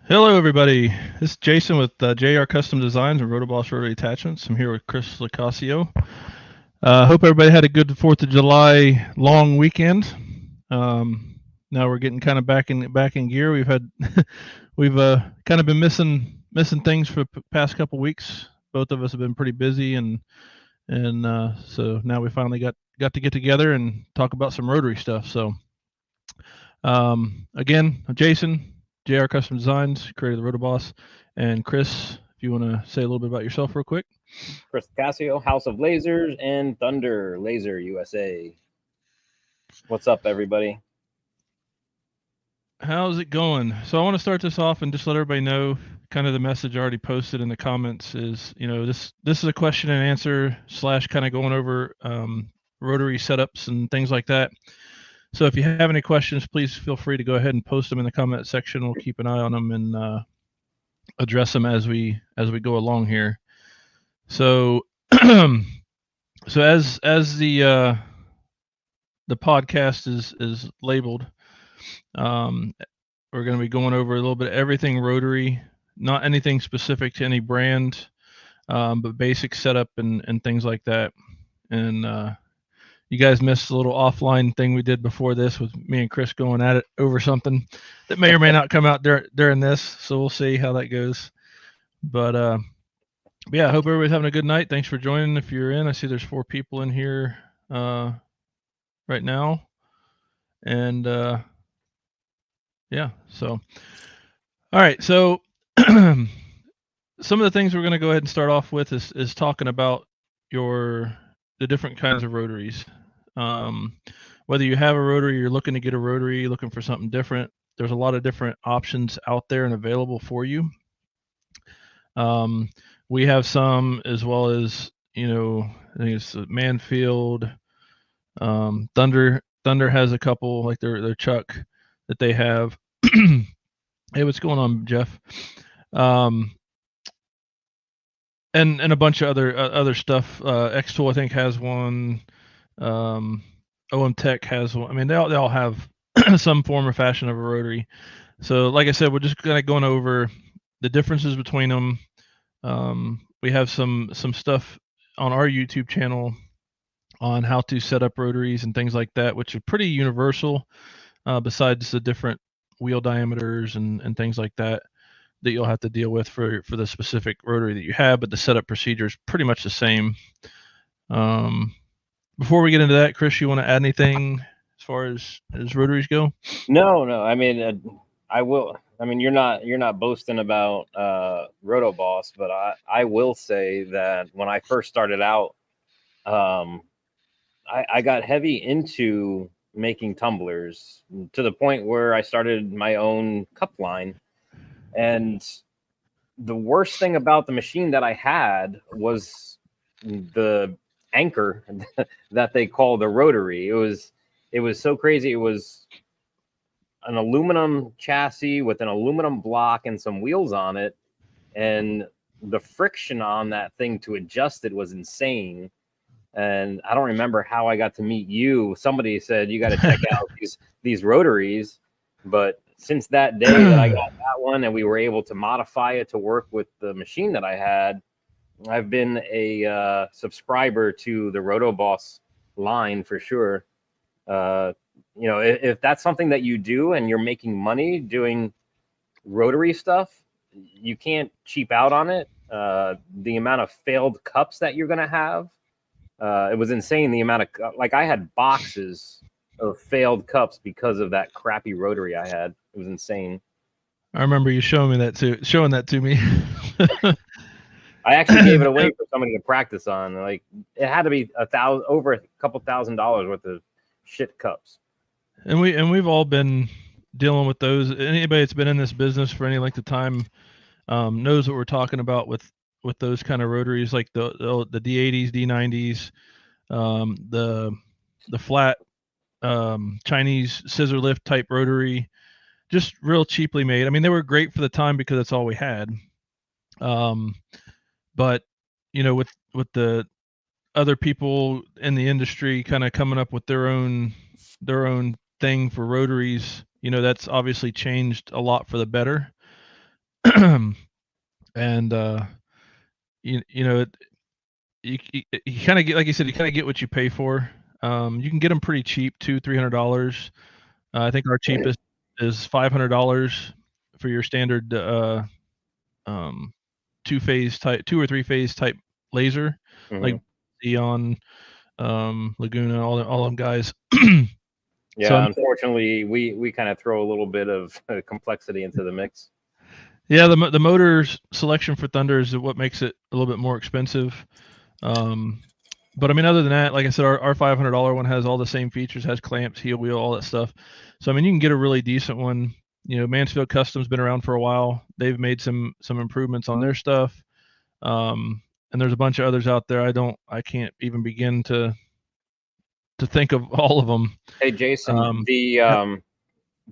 Hello, everybody. This is Jason with JR Custom Designs and Rotoboss Rotary Attachments. I'm here with Chris Licasio. Hope everybody had a good 4th of July long weekend. Now we're getting kind of back in gear. We've kind of been missing things for the past couple weeks. Both of us have been pretty busy, and so now we finally got to get together and talk about some Rotary stuff. So again, I'm Jason, JR Custom Designs, creator of the Rotoboss, and Chris, if you want to say a little bit about yourself real quick. Chris Casio, House of Lasers, and Thunder Laser USA. What's up, everybody? How's it going? So I want to start this off and just let everybody know kind of the message I already posted in the comments is, this is a question and answer / kind of going over Rotary setups and things like that. So if you have any questions, please feel free to go ahead and post them in the comment section. We'll keep an eye on them and address them as we go along here. So so as the podcast is labeled, we're going to be going over a little bit of everything Rotary, not anything specific to any brand, but basic setup and things like that. And you guys missed a little offline thing we did before this with me and Chris going at it over something that may or may not come out during this. So we'll see how that goes. But yeah, I hope everybody's having a good night. Thanks for joining. If you're in, I see there's 4 people in here right now, and yeah. So, all right. So, some of the things we're going to go ahead and start off with is talking about the different kinds of rotaries. Whether you have a rotary, you're looking to get a rotary, looking for something different. There's a lot of different options out there and available for you. We have some as well as I think it's Manfield, Thunder has a couple like their Chuck that they have. Hey, what's going on, Jeff? And a bunch of other stuff. X-Tool I think has one. OM Tech has one. I mean, they all have some form or fashion of a rotary. So, like I said, we're just kind of going over the differences between them. We have some stuff on our YouTube channel on how to set up rotaries and things like that, which are pretty universal. Besides the different wheel diameters and things like that you'll have to deal with for the specific rotary that you have, but the setup procedure is pretty much the same. Before we get into that, Chris, you want to add anything as far as rotaries go? No. I mean, I will. I mean, you're not boasting about Rotoboss, but I will say that when I first started out, I got heavy into making tumblers to the point where I started my own cup line. And the worst thing about the machine that I had was the anchor that they call the rotary. It was so crazy. It was an aluminum chassis with an aluminum block and some wheels on it, and the friction on that thing to adjust it was insane. And I don't remember how I got to meet you. Somebody said you got to check out these rotaries, but since that day that I got that one and we were able to modify it to work with the machine that I had, I've been a subscriber to the Rotoboss line for sure. If that's something that you do and you're making money doing rotary stuff, you can't cheap out on it. The amount of failed cups that you're going to have, it was insane. The amount of, like, I had boxes of failed cups because of that crappy rotary I had. It was insane. I remember you showing that to me. I actually gave it away for somebody to practice on. Like, it had to be over a couple $1,000s worth of shit cups. And we've all been dealing with those. Anybody that's been in this business for any length of time knows what we're talking about with those kind of rotaries, like the D80s, D90s, the flat Chinese scissor lift type rotary, just real cheaply made. I mean, they were great for the time because that's all we had. But with the other people in the industry kind of coming up with their own thing for rotaries, that's obviously changed a lot for the better. and you know you kind of get, like you said, you kind of get what you pay for. You can get them pretty cheap, $200-$300. I think our cheapest is $500 for your standard um, two or three phase type laser, like Hmm. Xeon, Laguna, all them guys. So I Yeah, mean, unfortunately, we kind of throw a little bit of complexity into the mix. yeah, the motor's selection for Thunder is what makes it a little bit more expensive. Um, but I mean, other than that, like I said, our $500 one has all the same features, has clamps, heel wheel, all that stuff. So I mean, you can get a really decent one. You know, Mansfield Custom's been around for a while. They've made some improvements on their stuff. And there's a bunch of others out there. I can't even begin to think of all of them. Hey, Jason, Um, the yep,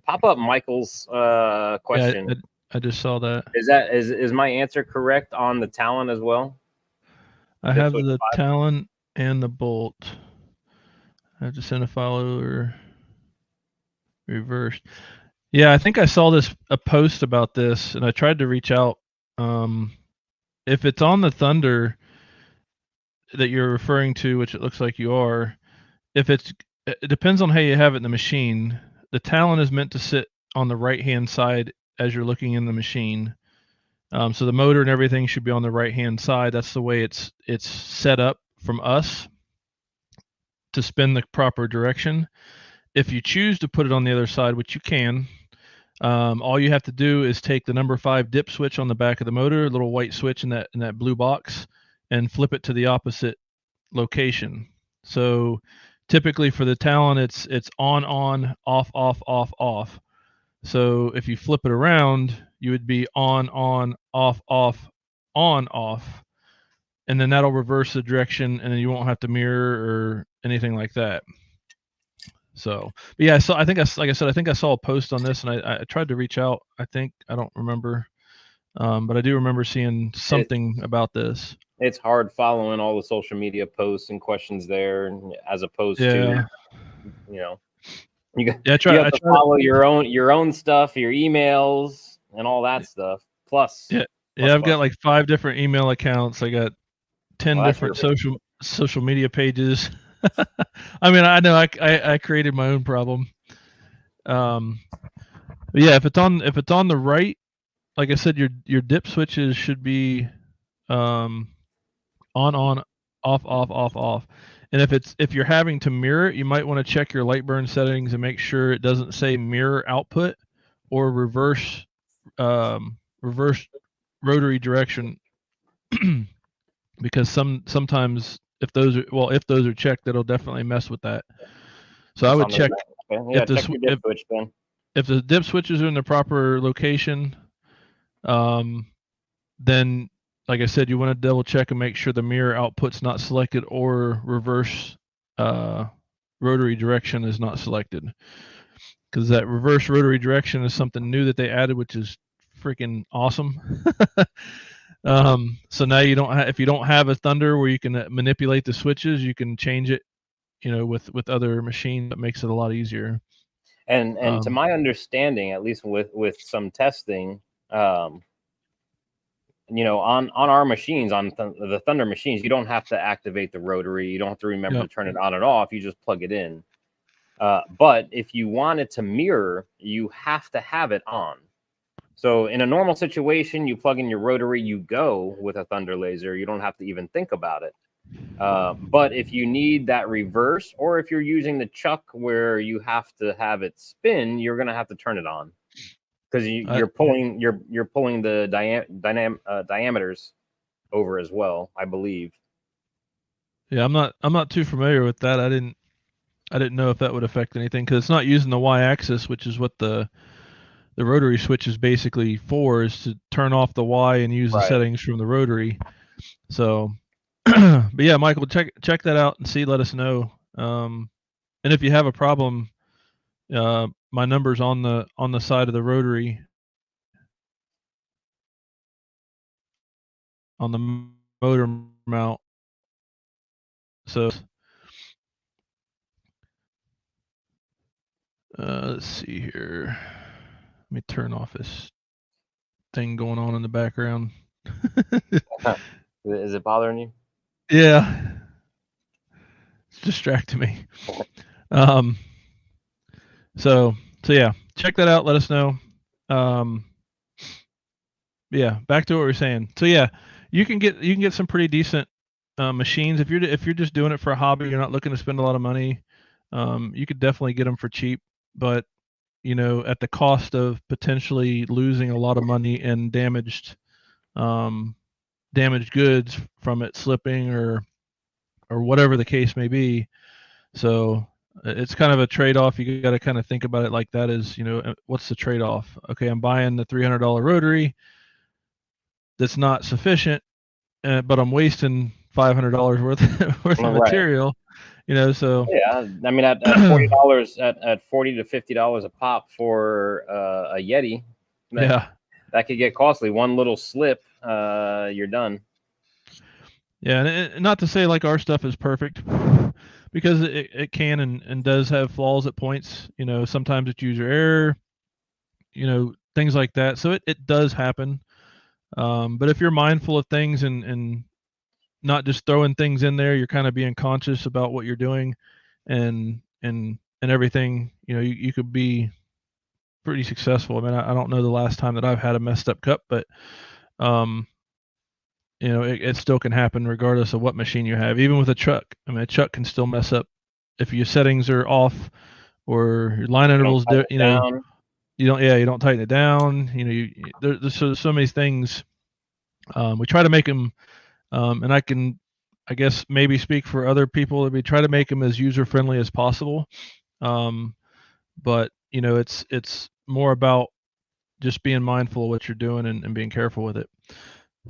pop up Michael's yeah, question, I just saw that. is my answer correct on the Talon as well? I Dip have switch the 5? Talon and the Bolt. I have to send a follow or reverse. Yeah, I think I saw a post about this, and I tried to reach out. Um, if it's on the Thunder that you're referring to, which it looks like you are, if it depends on how you have it in the machine. The Talon is meant to sit on the right hand side as you're looking in the machine. So the motor and everything should be on the right hand side. That's the way it's set up from us to spin the proper direction. If you choose to put it on the other side, which you can, all you have to do is take the number 5 dip switch on the back of the motor, a little white switch in that blue box, and flip it to the opposite location. So typically for the Talon, it's on, off. So if you flip it around, you would be on, off, and then that'll reverse the direction, and then you won't have to mirror or anything like that. So, but yeah, so I think like I said, I think I saw a post on this, and I tried to reach out. I don't remember, but I do remember seeing It's something about this. it's hard following all the social media posts and questions there, as opposed to, Yeah, you know, you got yeah. you have I to try to. follow your own stuff, your emails, and all that stuff. Plus Yeah, yeah. plus I've got plus. like 5 different email accounts. I got 10 Well, that's different your social media pages. I mean, I know I created my own problem. Um, but yeah, if it's on the right, like I said, your dip switches should be um, on, off. And if you're having to mirror it, you might want to check your light burn settings and make sure it doesn't say mirror output or reverse rotary direction because sometimes if those are checked, it'll definitely mess with that. So I it's would on the check okay. if Yeah, check your dip switch then. if the dip switches are in the proper location. Um, then like I said, you want to double check and make sure the mirror output's not selected or reverse uh, rotary direction is not selected because that reverse rotary direction is something new that they added, which is freaking awesome. So now if you don't have a Thunder where you can manipulate the switches, you can change it, with other machines. That makes it a lot easier. And to Um, my understanding, at least with some testing, um, on our machines, on the Thunder machines, you don't have to activate the rotary. You don't have to remember yep. to turn it on and off. You just plug it in. But if you want it to mirror, you have to have it on. So in a normal situation, you plug in your rotary, you go with a Thunder laser. You don't have to even think about it. But if you need that reverse, or if you're using the chuck where you have to have it spin, you're going to have to turn it on because I, you're pulling the diameters over as well, I believe. yeah, I'm not too familiar with that. I didn't know if that would affect anything because it's not using the y-axis, which is what the rotary switch is basically for, is to turn off the Y and use the Right. settings from the rotary. So, but yeah, Michael, check that out and see. Let us know. And if you have a problem, my number's on the side of the rotary on the motor mount. So let's see here. Let me turn off this thing going on in the background. Is it bothering you? Yeah, it's distracting me. Um, so yeah, check that out. Let us know. Um, yeah, back to what we were saying. So yeah, you can get some pretty decent machines if you're just doing it for a hobby. You're not looking to spend a lot of money. You could definitely get them for cheap, but at the cost of potentially losing a lot of money and um, damaged goods from it slipping or whatever the case may be. So it's kind of a trade-off. You got to kind of think about it like that is, what's the trade-off? Okay, I'm buying the $300 rotary that's not sufficient, but I'm wasting $500 worth of Right. material. So Yeah, I mean, at $40 at $40 to $50 a pop for a Yeti, that yeah, that could get costly. One little slip, you're done. yeah, and not to say like our stuff is perfect, because it can and does have flaws at points. Sometimes it's user error, things like that. So it does happen. But if you're mindful of things and not just throwing things in there, you're kind of being conscious about what you're doing, and everything. You could be pretty successful. I mean, I don't know the last time that I've had a messed up cup, but um, it still can happen regardless of what machine you have. Even with a chuck, I mean, a chuck can still mess up if your settings are off or your line You don't intervals. tighten it down. You don't tighten it down. There's so many things. We try to make them, and I guess maybe speak for other people. We try to make them as user friendly as possible. Um, but it's more about just being mindful of what you're doing and being careful with it.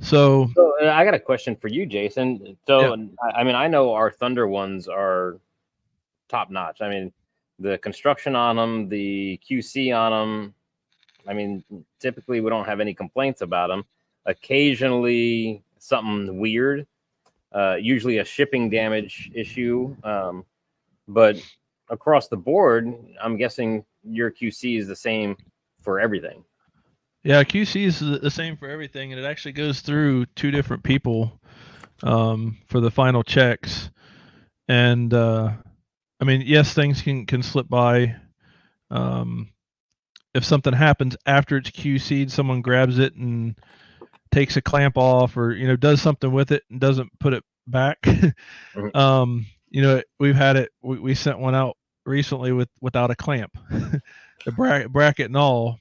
So So I got a question for you, Jason. yeah, So I mean, I know our Thunder ones are top notch. I mean, the construction on them, the QC on them. I mean, typically we don't have any complaints about them. Occasionally something weird, usually a shipping damage issue. But across the board, I'm guessing your QC is the same for everything. yeah, QC is the same for everything, and it actually goes through two different people for the final checks. And I mean, yes, things can slip by. Um, if something happens after it's QC'd, someone grabs it and takes a clamp off, or does something with it and doesn't put it back. Mhm. We've had it. We sent one out recently without a clamp, the bracket and all.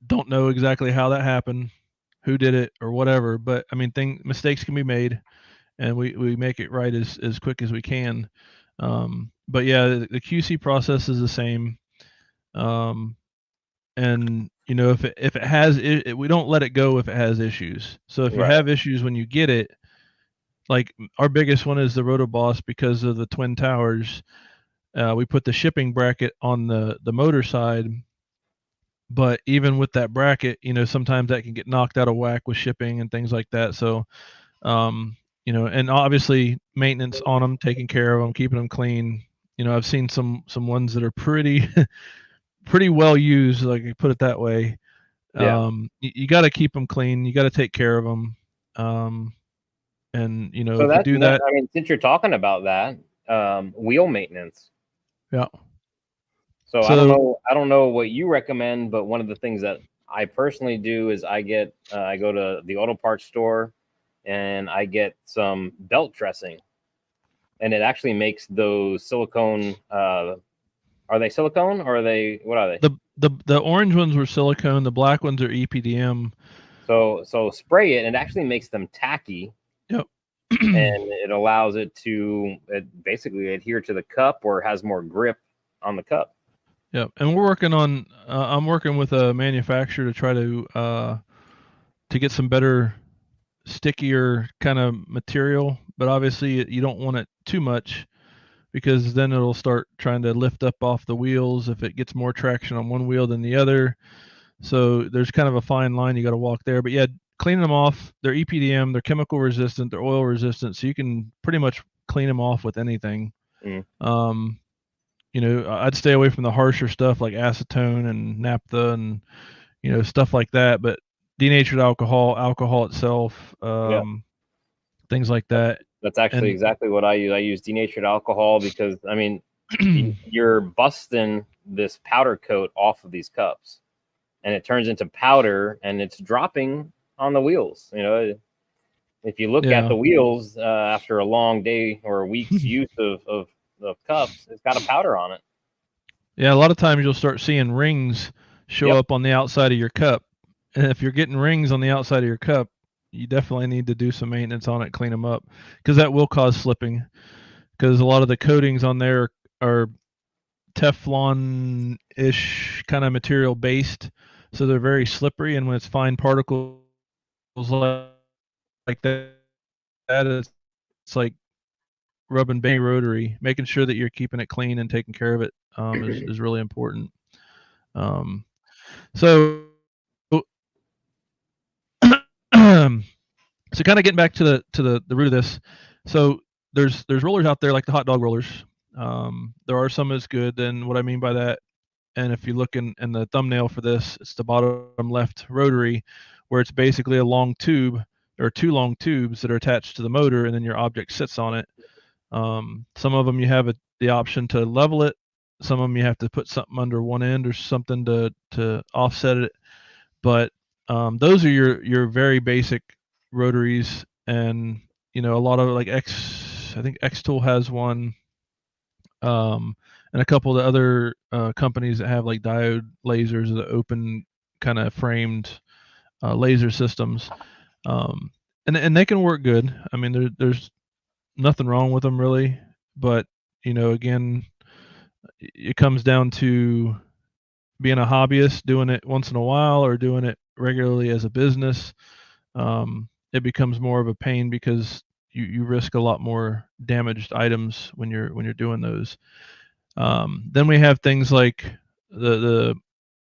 Don't know exactly how that happened, who did it, or whatever. But I mean, mistakes can be made, and we make it right as quick as we can. But yeah, the QC process is the same. Um, and if it has we don't let it go if it has issues. So if you Right. have issues when you get it, like our biggest one is the Rotoboss because of the twin towers. We put the shipping bracket on the motor side, but even with that bracket, sometimes that can get knocked out of whack with shipping and things like that. So and obviously maintenance on them, taking care of them, keeping them clean. I've seen some ones that are pretty pretty well used, like I put it that way. Yeah. You got to keep them clean. You got to take care of them. And So if you that, do that that, I mean, since you're talking about that, wheel maintenance. yeah. So So I don't know what you recommend, but one of the things that I personally do is I go to the auto parts store and I get some belt dressing, and it actually makes those silicone. Are they silicone or are they what are they? the orange ones were silicone. The black ones are EPDM. So spray it, and it actually makes them tacky, Yep. and it allows it basically adhere to the cup or has more grip on the cup. Yep. And we're working on. I'm working with a manufacturer to try to get some better, stickier kind of material. But obviously, you don't want it too much because then it'll start trying to lift up off the wheels if it gets more traction on one wheel than the other. So there's kind of a fine line you got to walk there. But yeah, cleaning them off. They're EPDM. They're chemical resistant. They're oil resistant. So you can pretty much clean them off with anything. Mm. I'd stay away from the harsher stuff like acetone and naphtha and stuff like that. But denatured alcohol itself, Yeah. things like that. That's actually And exactly what I use. I use denatured alcohol because I mean, you're busting this powder coat off of these cups, and it turns into powder, and it's dropping on the wheels. If you look at yeah, the wheels after a long day or a week's use of cups, it's got a powder on it. yeah, a lot of times you'll start seeing rings show Yep. up on the outside of your cup. And if you're getting rings on the outside of your cup, you definitely need to do some maintenance on it, clean them up, because that will cause slipping. Because a lot of the coatings on there are Teflon-ish kind of material based, so they're very slippery. And when it's fine particles like that, it's like rubbing baby rotary. Making sure that you're keeping it clean and taking care of it is really important. Um, so, so kind of getting back to the root of this. So there's rollers out there like the hot dog rollers. There are some that's good. And what I mean by that, and if you look in the thumbnail for this, it's the bottom left rotary, where it's basically a long tube or two long tubes that are attached to the motor, and then your object sits on it. Some of them you have the option to level it. Some of them you have to put something under one end or something to offset it. But those are your very basic rotaries. And a lot of like I think X Tool has one, and a couple of the other companies that have like diode lasers, the open kind of framed laser systems, and they can work good. I mean, there's nothing wrong with them really, but again, it comes down to being a hobbyist, doing it once in a while, or doing it regularly as a business. It becomes more of a pain because you risk a lot more damaged items when you're doing those. Then we have things like the the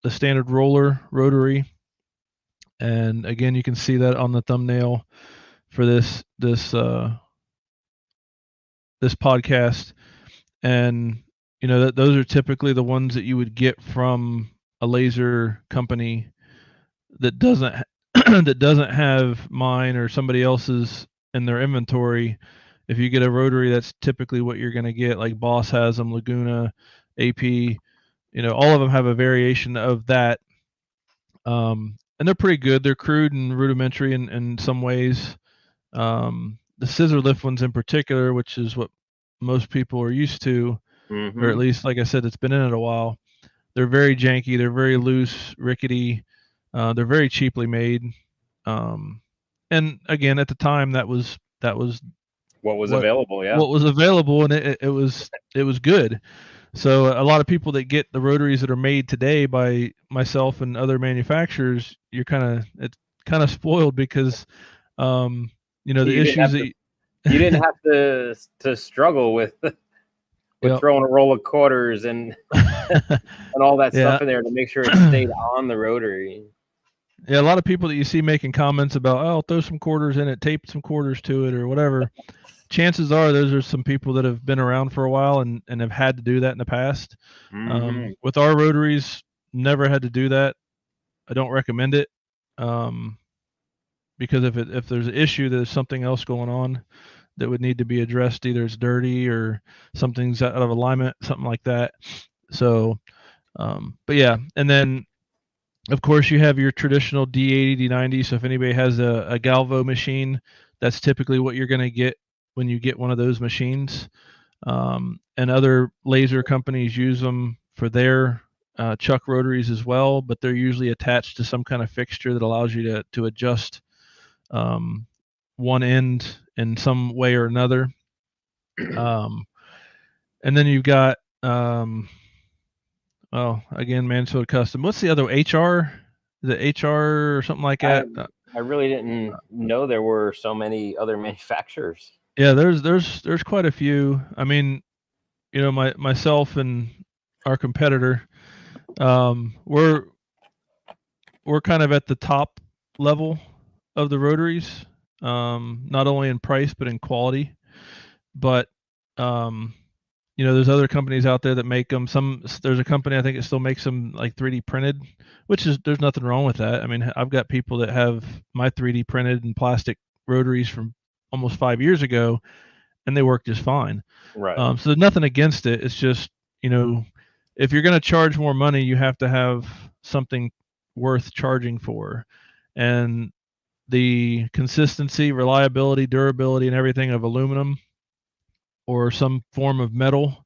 the standard roller rotary, and again, you can see that on the thumbnail for this podcast. And those are typically the ones that you would get from a laser company that doesn't that doesn't have mine or somebody else's in their inventory. If you get a rotary, that's typically what you're going to get. Like Boss has them, Laguna, AP, all of them have a variation of that. And they're pretty good. They're crude and rudimentary in some ways. The scissor lift ones in particular, which is what most people are used to, or at Mm-hmm. least, like I said, it's been in it a while. They're very janky. They're very loose, rickety. They're very cheaply made. Um, and again, at the time, that was What was what available? Yeah. what was available, and it was good. So a lot of people that get the rotaries that are made today by myself and other manufacturers, it's kind of spoiled because the You didn't issues have to. that You didn't have to struggle with yep. throwing a roll of quarters and all that Yeah. stuff in there to make sure it stayed on the rotary. Yeah, a lot of people that you see making comments about, oh, throw some quarters in it, tape some quarters to it, or whatever. Chances are those are some people that have been around for a while and have had to do that in the past. Mm-hmm. With our rotaries, never had to do that. I don't recommend it, um, because if there's an issue, there's something else going on that would need to be addressed. Either it's dirty or something's out of alignment, something like that. So, but yeah, and then of course you have your traditional D80, D90. So if anybody has a Galvo machine, that's typically what you're going to get when you get one of those machines. And other laser companies use them for their chuck rotaries as well, but they're usually attached to some kind of fixture that allows you to adjust um, one end in some way or another. Um, and then you've got again, Mansfield Custom. What's the other HR? The HR or something like I that? I really didn't know there were so many other manufacturers. Yeah, there's quite a few. I mean, myself and our competitor, we're kind of at the top level of the rotaries, not only in price but in quality. But there's other companies out there that make them. There's a company I think it still makes them like 3D printed, which is there's nothing wrong with that. I mean, I've got people that have my 3D printed and plastic rotaries from almost 5 years ago, and they work just fine. Right. So there's nothing against it. It's just if you're going to charge more money, you have to have something worth charging for, and the consistency, reliability, durability, and everything of aluminum or some form of metal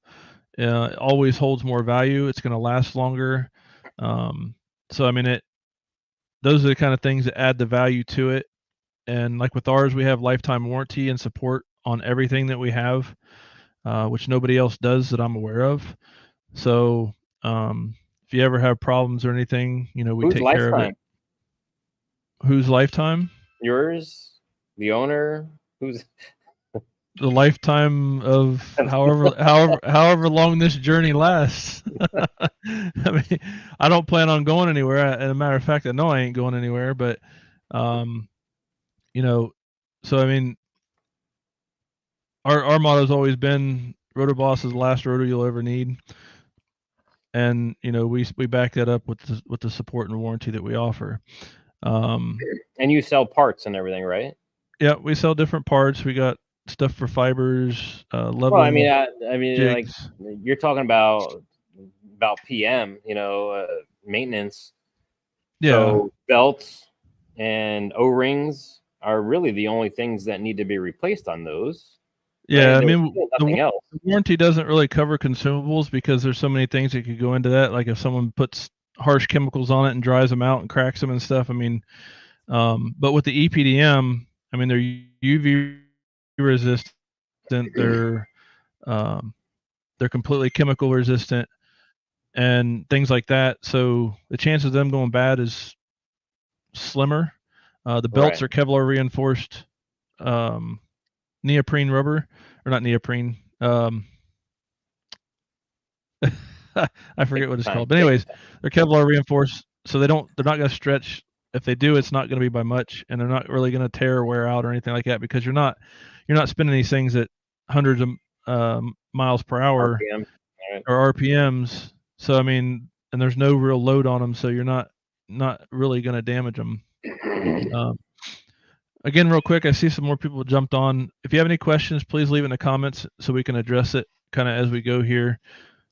always holds more value. It's going to last longer. So I mean, those are the kind of things that add the value to it. And like with ours, we have lifetime warranty and support on everything that we have, which nobody else does that I'm aware of. So if you ever have problems or anything, we Whose take care of it. lifetime? Whose lifetime? Yours? The owner? Who's? The lifetime of however long this journey lasts. I mean, I don't plan on going anywhere. As a matter of fact, I know I ain't going anywhere. But, um, so I mean, our motto's always been Rotor Boss is the last rotor you'll ever need, and we back that up with the support and warranty that we offer. And you sell parts and everything, right? Yeah, we sell different parts. We got stuff for fibers, Well, I level mean, like jigs. you're talking about PM, maintenance. Yeah, So belts and O-rings are really the only things that need to be replaced on those, right? yeah. I There's mean, really nothing else. the warranty doesn't really cover consumables because there's so many things that could go into that. Like if someone puts harsh chemicals on it and dries them out and cracks them and stuff. I mean, but with the EPDM, I mean, they're UV resistant. Um, they're completely chemical resistant and things like that. So the chance of them going bad is slimmer. The belts Right. are Kevlar reinforced neoprene rubber, or not neoprene. I Take forget what your it's time. called, but Take your anyways, they're Kevlar reinforced, so they're not going to stretch. If they do, it's not going to be by much, and they're not really going to tear or wear out or anything like that because you're not spinning these things at hundreds of miles per time. hour RPM. All or RPMs. So I mean, and there's no real load on them, so you're not really going to damage them. right. Um, Again, real quick, I see some more people jumped on. If you have any questions, please leave in the comments so we can address it kind of as we go here.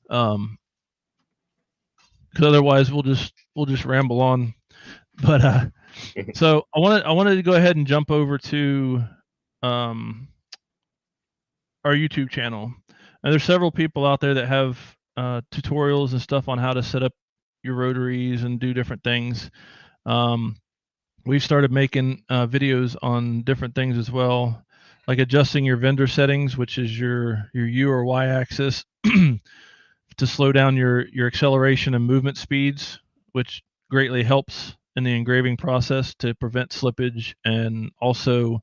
Because otherwise we'll just ramble on. But so I wanted to go ahead and jump over to um, our YouTube channel. And there's several people out there that have tutorials and stuff on how to set up your rotaries and do different things. We've started making videos on different things as well, like adjusting your vendor settings, which is your U or Y axis, to slow down your acceleration and movement speeds, which greatly helps in the engraving process to prevent slippage, and also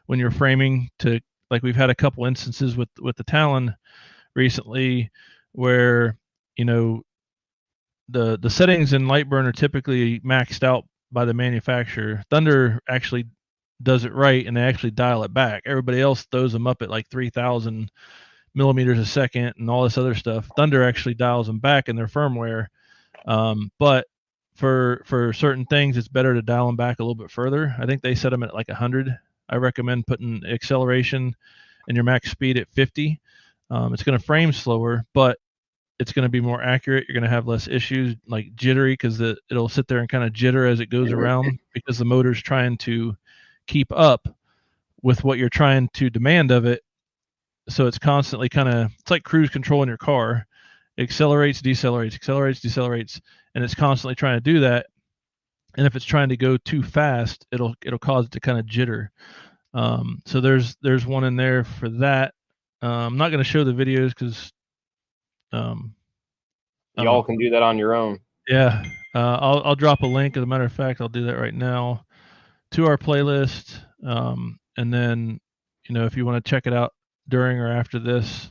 when you're framing to, like we've had a couple instances with the Talon recently where you know the settings in Lightburn are typically maxed out by the manufacturer. Thunder actually does it right, and they actually dial it back. Everybody else throws them up at like 3,000 millimeters a second and all this other stuff. Thunder actually dials them back in their firmware, but for certain things, it's better to dial them back a little bit further. I think they set them at like 100. I recommend putting acceleration and your max speed at 50. It's going to frame slower, but it's going to be more accurate. You're going to have less issues like jittery because it'll sit there and kind of jitter as it goes around because the motor's trying to keep up with what you're trying to demand of it. So it's constantly it's like cruise control in your car. It accelerates, decelerates, and it's constantly trying to do that. And if it's trying to go too fast, it'll cause it to kind of jitter. So there's one in there for that. I'm not going to show the videos because I don't Y'all know. can do that on your own. Yeah, I'll drop a link. As a matter of fact, I'll do that right now to our playlist. And then, if you want to check it out during or after this,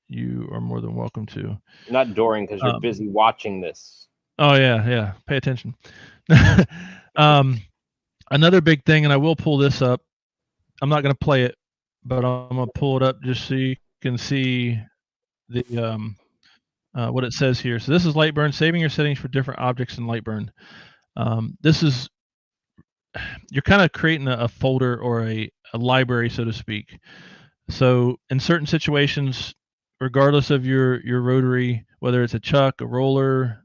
you are more than welcome to. Not during, because you're Um, busy watching this. oh yeah, pay attention. Another big thing, and I will pull this up. I'm not going to play it, but I'm going to pull it up just so you can see what it says here. So this is Lightburn, saving your settings for different objects in Lightburn. This is, you're kind of creating a folder or a library, so to speak. So in certain situations, regardless of your rotary, whether it's a chuck, a roller,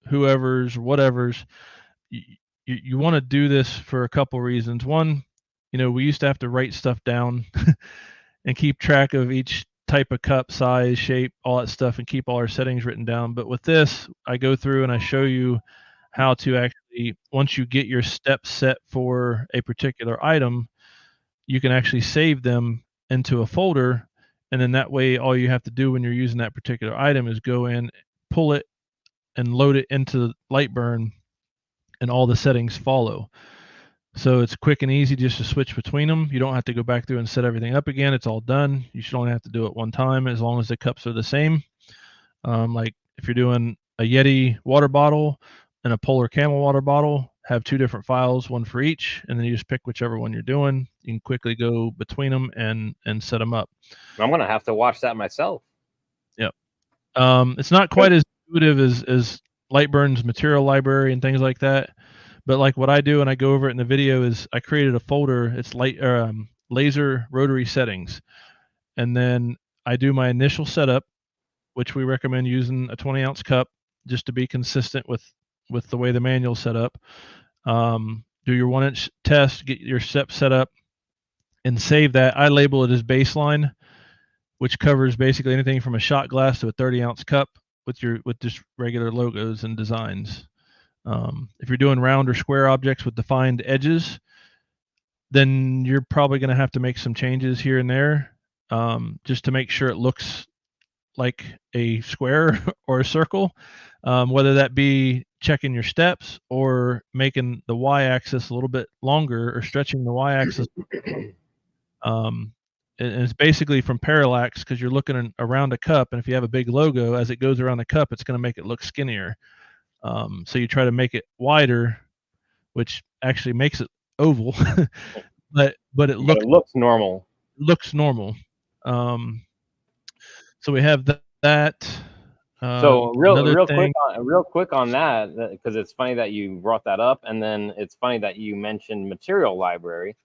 whoever's, whatever's, you want to do this for a couple reasons. One, we used to have to write stuff down and keep track of each type of cup, size, shape, all that stuff, and keep all our settings written down. But with this, I go through and I show you how to actually, once you get your steps set for a particular item, you can actually save them into a folder. And then that way, all you have to do when you're using that particular item is go in, pull it, and load it into Lightburn, and all the settings follow. So it's quick and easy just to switch between them. You don't have to go back through and set everything up again. It's all done. You should only have to do it one time as long as the cups are the same. Like if you're doing a Yeti water bottle and a Polar Camel water bottle, have two different files, one for each, and then you just pick whichever one you're doing. You can quickly go between them and set them up. I'm gonna have to watch that myself. Yep. It's not quite as intuitive as Lightburn's material library and things like that. But like what I do and I go over it in the video is I created a folder. It's laser rotary settings, and then I do my initial setup, which we recommend using a 20-ounce cup just to be consistent with the way the manual's set up. Do your 1-inch test, get your steps set up, and save that. I label it as baseline, which covers basically anything from a shot glass to a 30-ounce cup with just regular logos and designs. If you're doing round or square objects with defined edges, then you're probably going to have to make some changes here and there, just to make sure it looks like a square or a circle, whether that be checking your steps or making the y-axis a little bit longer or stretching the y-axis. And it's basically from parallax, because you're looking around a cup, and if you have a big logo, as it goes around the cup, it's going to make it look skinnier. So you try to make it wider, which actually makes it oval, but it looks normal. Looks normal. So we have that. So real quick on that, because it's funny that you brought that up, and then it's funny that you mentioned material library,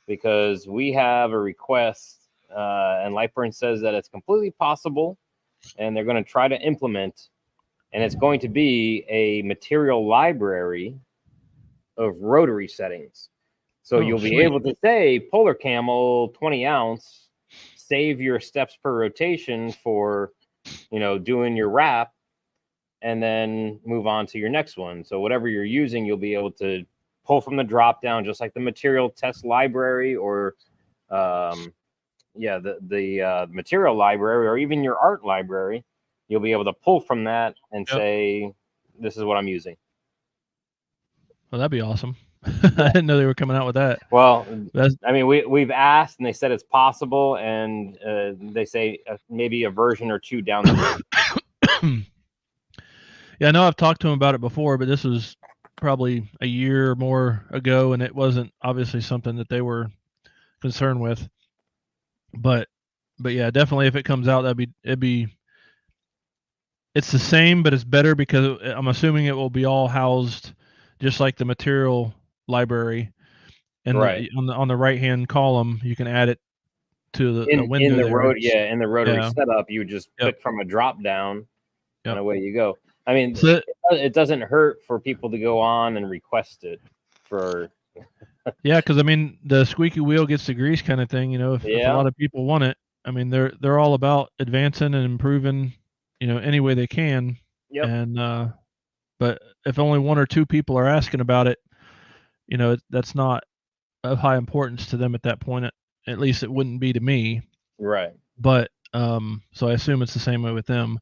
because we have a request, and Lightburn says that it's completely possible, and they're going to try to implement, and it's going to be a material library of rotary settings. So you'll be able to say Polar Camel 20-ounce, save your steps per rotation for, doing your wrap, and then move on to your next one. So whatever you're using, you'll be able to pull from the drop down, just like the material test library, or the material library, or even your art library. You'll be able to pull from that and say, this is what I'm using. Well, that'd be awesome. I didn't know they were coming out with that. Well, I mean, we've asked, and they said it's possible, and they say maybe a version or two down the road. Yeah, I know I've talked to them about it before, but this was probably a year or more ago, and it wasn't obviously something that they were concerned with. But yeah, definitely if it comes out, it's the same, but it's better, because I'm assuming it will be all housed just like the material library, and right. on the right hand column you can add it to a window in the there. In the rotary setup, you just pick from a drop down, and away you go. I mean, it doesn't hurt for people to go on and request it for. Yeah, because I mean, the squeaky wheel gets the grease kind of thing. If a lot of people want it, I mean, they're all about advancing and improving, any way they can. Yep. And but if only one or two people are asking about it, that's not of high importance to them at that point. At least it wouldn't be to me. Right. But so I assume it's the same way with them.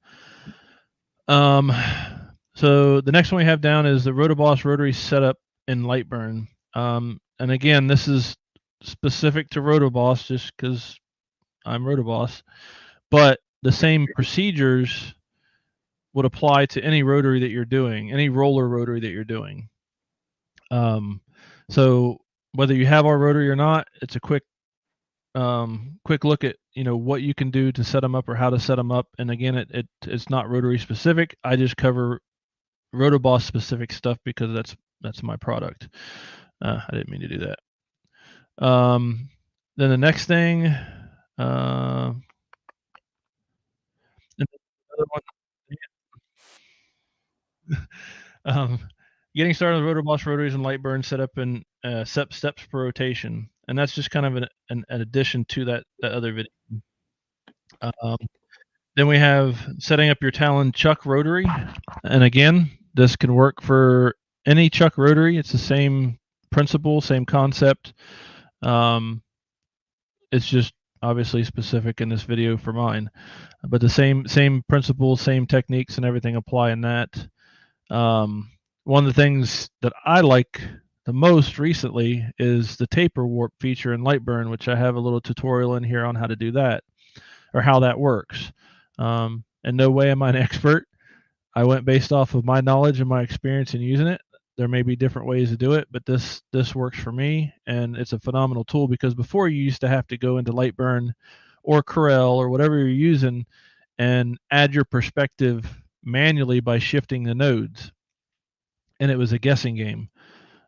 So the next one we have down is the Rotoboss rotary setup in Lightburn. And again, this is specific to Rotoboss just because I'm Rotoboss, but the same procedures would apply to any rotary that you're doing, any roller rotary that you're doing. So whether you have our rotary or not, it's a quick quick look at what you can do to set them up or how to set them up. And again, it's not Rotary specific. I just cover Rotoboss specific stuff because that's my product. I didn't mean to do that. Then the next thing, another one. Um, getting started with Rotoboss rotaries and Lightburn set up in steps per rotation, and that's just kind of an addition to that other video. Then we have setting up your Talon Chuck rotary, and again, this can work for any Chuck rotary. It's the same principle, same concept. It's just obviously specific in this video for mine, but the same principles, same techniques, and everything apply in that. One of the things that I like the most recently is the taper warp feature in Lightburn, which I have a little tutorial in here on how to do that or how that works. In no way am I an expert. I went based off of my knowledge and my experience in using it. There may be different ways to do it, but this works for me, and it's a phenomenal tool because before you used to have to go into Lightburn or Corel or whatever you're using and add your perspective manually by shifting the nodes, and it was a guessing game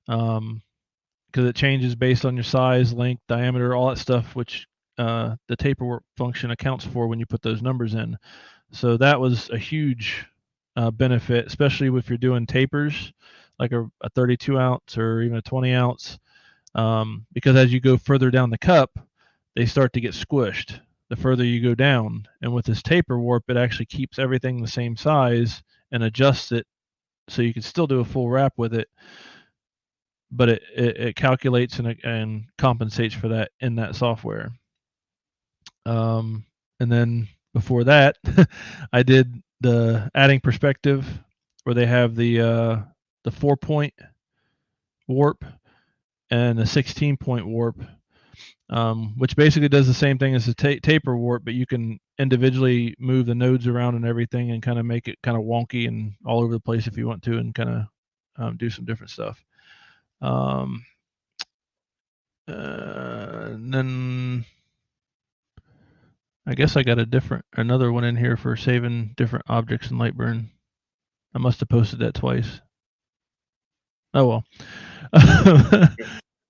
because it changes based on your size, length, diameter, all that stuff, which the taper warp function accounts for when you put those numbers in. So that was a huge benefit, especially if you're doing tapers, like a 32 ounce or even a 20 ounce, because as you go further down the cup, they start to get squished the further you go down. And with this taper warp, it actually keeps everything the same size and adjusts it so you can still do a full wrap with it, but it calculates and compensates for that in that software. And then before that, I did the adding perspective where they have the 4-point warp and the 16-point warp, which basically does the same thing as the taper warp, but you can individually move the nodes around and everything and kind of make it kind of wonky and all over the place if you want to, and kind of do some different stuff. And then I guess I got another one in here for saving different objects in Lightburn. I must have posted that twice. Oh well.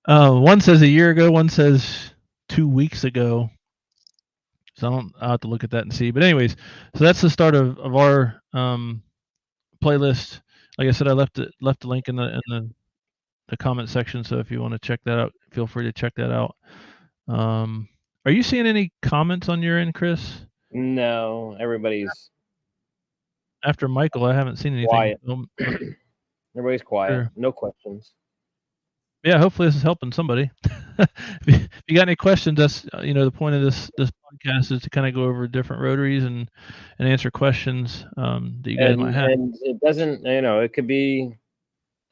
One says a year ago, one says 2 weeks ago. So I'll have to look at that and see. But anyways, so that's the start of our playlist. Like I said, I left the link in the comment section. So if you want to check that out, feel free to check that out. Are you seeing any comments on your end, Chris? No, everybody's After Michael, I haven't seen anything. quiet. Everybody's quiet. Sure. No questions. Yeah, hopefully this is helping somebody. If you got any questions, that's the point of this podcast is to kind of go over different rotaries and answer questions that you guys might have. And it doesn't, it could be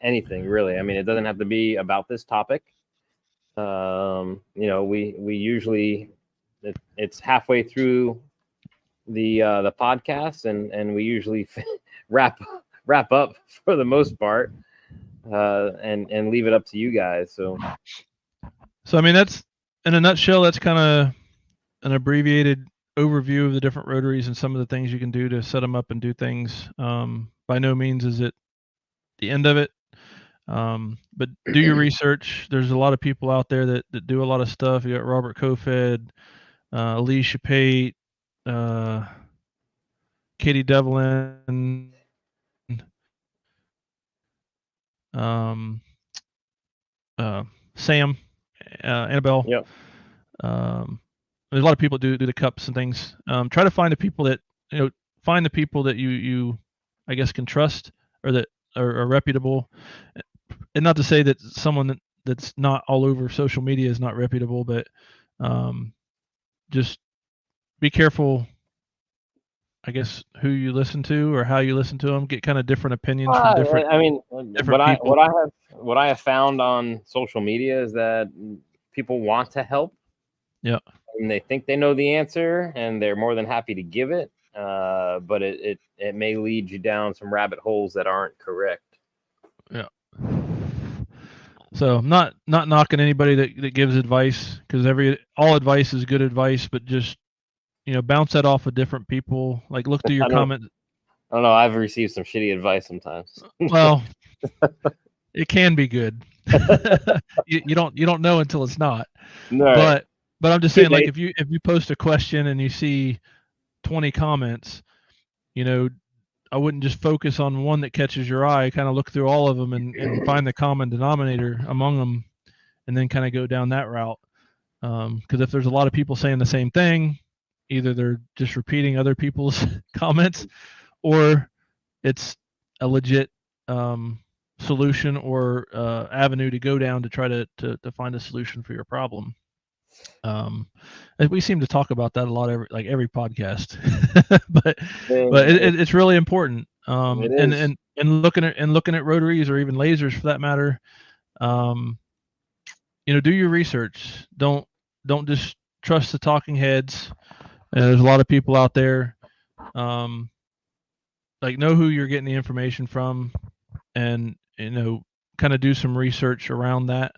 anything really. I mean, it doesn't have to be about this topic. We usually it's halfway through the podcast, and we usually wrap up for the most part, and leave it up to you guys. So I mean, that's in a nutshell. That's kind of an abbreviated overview of the different rotaries and some of the things you can do to set them up and do things. By no means is it the end of it. But do your research. There's a lot of people out there that do a lot of stuff. You got Robert Kofed, Alicia Pate, Katie Devlin, Sam, Annabelle. yep. There's a lot of people do the cups and things. Try to find the people that find the people that you I guess can trust or that are reputable. And not to say that someone that's not all over social media is not reputable, but just be careful, I guess, who you listen to or how you listen to them. Get kind of different opinions from different. I mean, different people. what I have found on social media is that people want to help. Yeah. And they think they know the answer, and they're more than happy to give it. But it may lead you down some rabbit holes that aren't correct. Yeah. So I'm not knocking anybody that gives advice, because all advice is good advice, but just bounce that off of different people. Like look through your I don't comment. I don't know. I've received some shitty advice sometimes. Well, it can be good. You don't know until it's not. All right. But I'm just Too saying, like late. if you post a question and you see 20 comments, you know, I wouldn't just focus on one that catches your eye. Kind of look through all of them and find the common denominator among them, and then kind of go down that route. Because if there's a lot of people saying the same thing, either they're just repeating other people's comments, or it's a legit solution or avenue to go down to try to find a solution for your problem. And we seem to talk about that a lot every podcast, but it's really important. It And is. looking at rotaries or even lasers for that matter. Um, do your research. Don't just trust the talking heads. And there's a lot of people out there. Um, like know who you're getting the information from, and kind of do some research around that.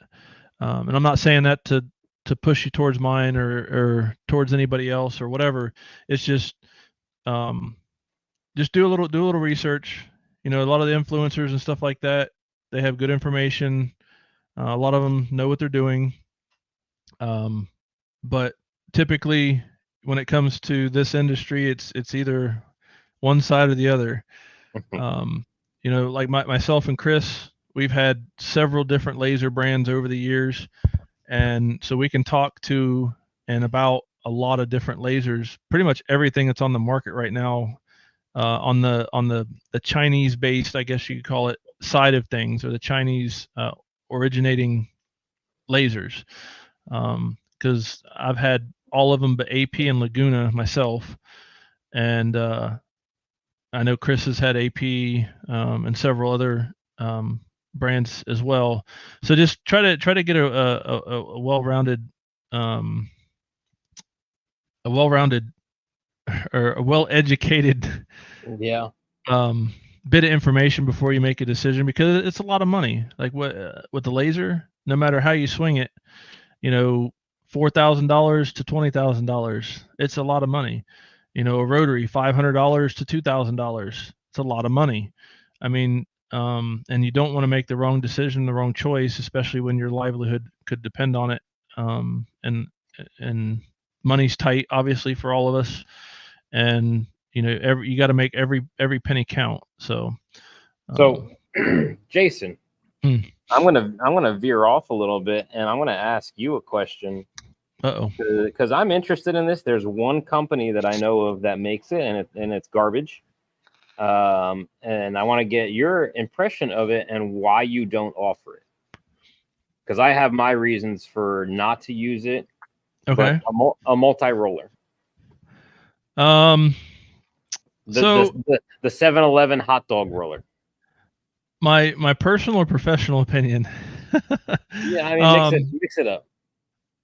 And I'm not saying that to push you towards mine or towards anybody else or whatever. It's um, just do a little research. A lot of the influencers and stuff like that, they have good information. A lot of them know what they're doing. But typically, when it comes to this industry, it's either one side or the other. Um, like myself and Chris, we've had several different laser brands over the years, and so we can talk to and about a lot of different lasers. Pretty much everything that's on the market right now, on the Chinese based, I guess you could call it, side of things, or the Chinese originating lasers. Because I've had all of them but AP and Laguna myself, and I know Chris has had AP and several other brands as well. So just try to get a well-rounded um, a well-rounded or a well-educated Yeah. um, bit of information before you make a decision, because it's a lot of money. Like with the laser, no matter how you swing it, you know, $4,000 to $20,000. It's a lot of money. A rotary, $500 to $2,000. It's a lot of money. I mean, and you don't want to make the wrong decision, the wrong choice, especially when your livelihood could depend on it. And money's tight, obviously, for all of us. And you got to make every penny count. So, So, um, Jason, hmm, I'm gonna veer off a little bit, and I'm gonna ask you a question uh-oh. because I'm interested in this. There's one company that I know of that makes it, and it's garbage. And I want to get your impression of it and why you don't offer it. Because I have my reasons for not to use it, but Okay. a multi-roller, Um, the so the the 7-Eleven hot dog roller. my personal or professional opinion. Yeah, I mean um, mix it up.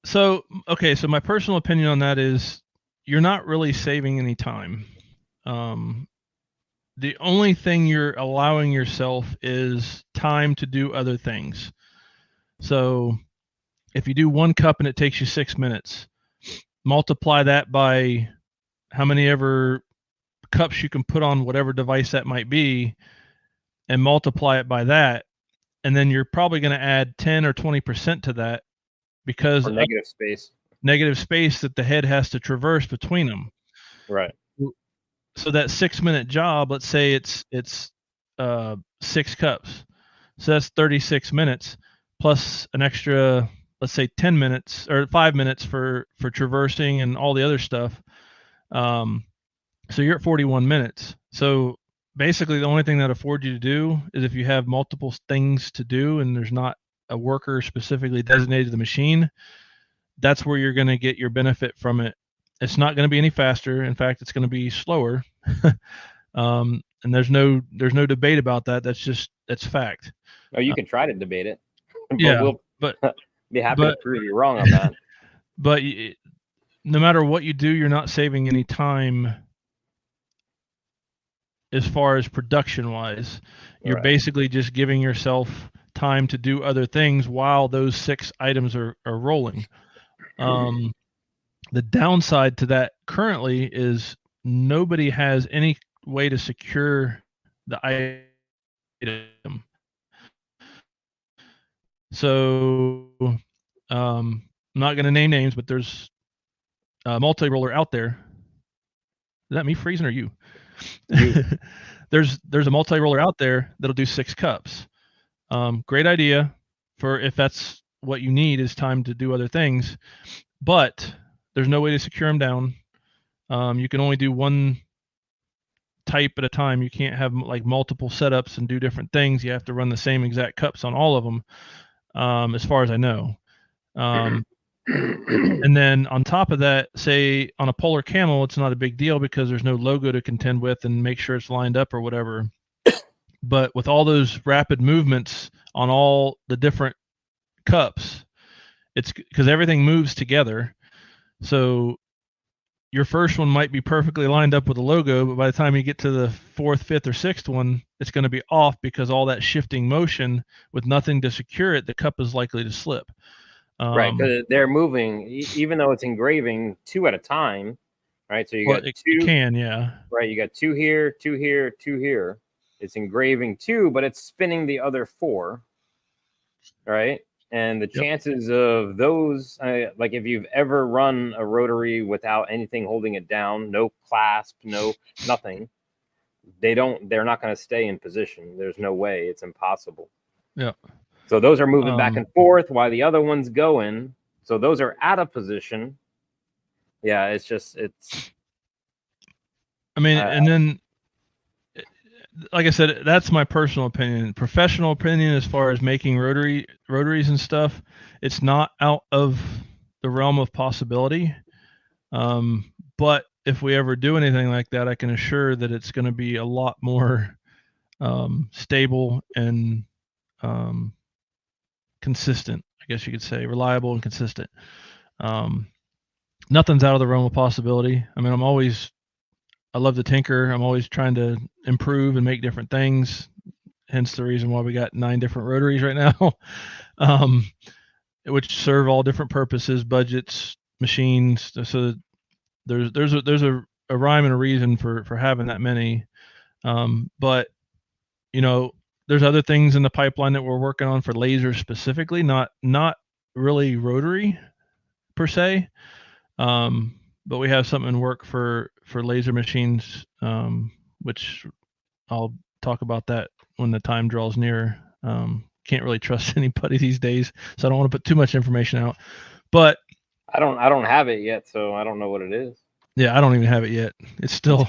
so okay, so my personal opinion on that is you're not really saving any time. Um, the only thing you're allowing yourself is time to do other things. So if you do one cup and it takes you 6 minutes, multiply that by how many ever cups you can put on whatever device that might be, and multiply it by that, and then you're probably going to add 10 or 20% to that, because Or of negative space. negative space that the head has to traverse between them. Right. So that 6 minute job, let's say it's 6 cups, so that's 36 minutes plus an extra, let's say 10 minutes or 5 minutes for traversing and all the other stuff. um, so you're at 41 minutes. So basically the only thing that affords you to do is if you have multiple things to do and there's not a worker specifically designated to the machine, that's where you're going to get your benefit from it. It's not going to be any faster. In fact, it's going to be slower. And there's no debate about that. That's fact. Oh, you Uh, can try to debate it, but yeah, we'll but be happy to but prove you wrong on that. but no matter what you do, you're not saving any time as far as production wise. You're Right. basically just giving yourself time to do other things while those 6 items are rolling. The downside to that currently is nobody has any way to secure the item. So, I'm not going to name names, but there's a multi-roller out there. Is that me freezing or you? There's a multi-roller out there that'll do 6 cups. Great idea for if that's what you need is time to do other things, but there's no way to secure them down. You can only do one type at a time. You can't have like multiple setups and do different things. You have to run the same exact cups on all of them, as far as I know. And then on top of that, say on a Polar Camel, it's not a big deal because there's no logo to contend with and make sure it's lined up or whatever. But with all those rapid movements on all the different cups, it's because everything moves together. So your first one might be perfectly lined up with the logo, but by the time you get to the 4th, 5th, or 6th one, it's going to be off because all that shifting motion with nothing to secure it, the cup is likely to slip. Right, because they're moving, even though it's engraving 2 at a time, right? So you got 2. It can, yeah. Right, you got 2 here, 2 here, 2 here. It's engraving 2, but it's spinning the other 4, right? And the chances of those, like if you've ever run a rotary without anything holding it down, no clasp, no nothing, they're not going to stay in position. There's no way. It's impossible. Yeah. So those are moving back and forth while the other one's going. So those are out of position. Yeah, it's. I mean, and then, like I said, that's my personal opinion. Professional opinion, as far as making rotaries and stuff, it's not out of the realm of possibility. But if we ever do anything like that, I can assure that it's going to be a lot more stable and consistent, I guess you could say, reliable and consistent. Nothing's out of the realm of possibility. I mean, I love to tinker. I'm always trying to improve and make different things. Hence the reason why we got 9 different rotaries right now, which serve all different purposes, budgets, machines. So there's a rhyme and a reason for having that many. But there's other things in the pipeline that we're working on for lasers specifically, not really rotary per se. But we have something in work for laser machines, which I'll talk about that when the time draws near. Can't really trust anybody these days, so I don't want to put too much information out. But I don't have it yet, so I don't know what it is. Yeah, I don't even have it yet. It's still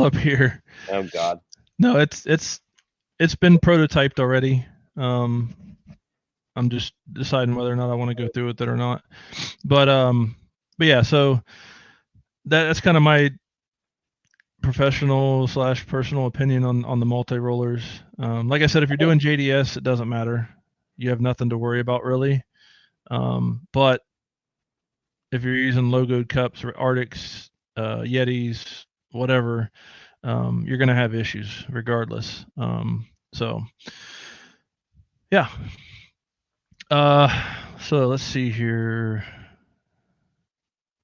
up here. Oh God. No, it's been prototyped already. I'm just deciding whether or not I want to go through with it or not. But yeah, so that's kind of my professional / personal opinion on the multi-rollers. Like I said, if you're doing JDS, it doesn't matter. You have nothing to worry about really. But if you're using logoed cups or Arctics, Yetis, whatever, you're going to have issues regardless. So yeah. So let's see here.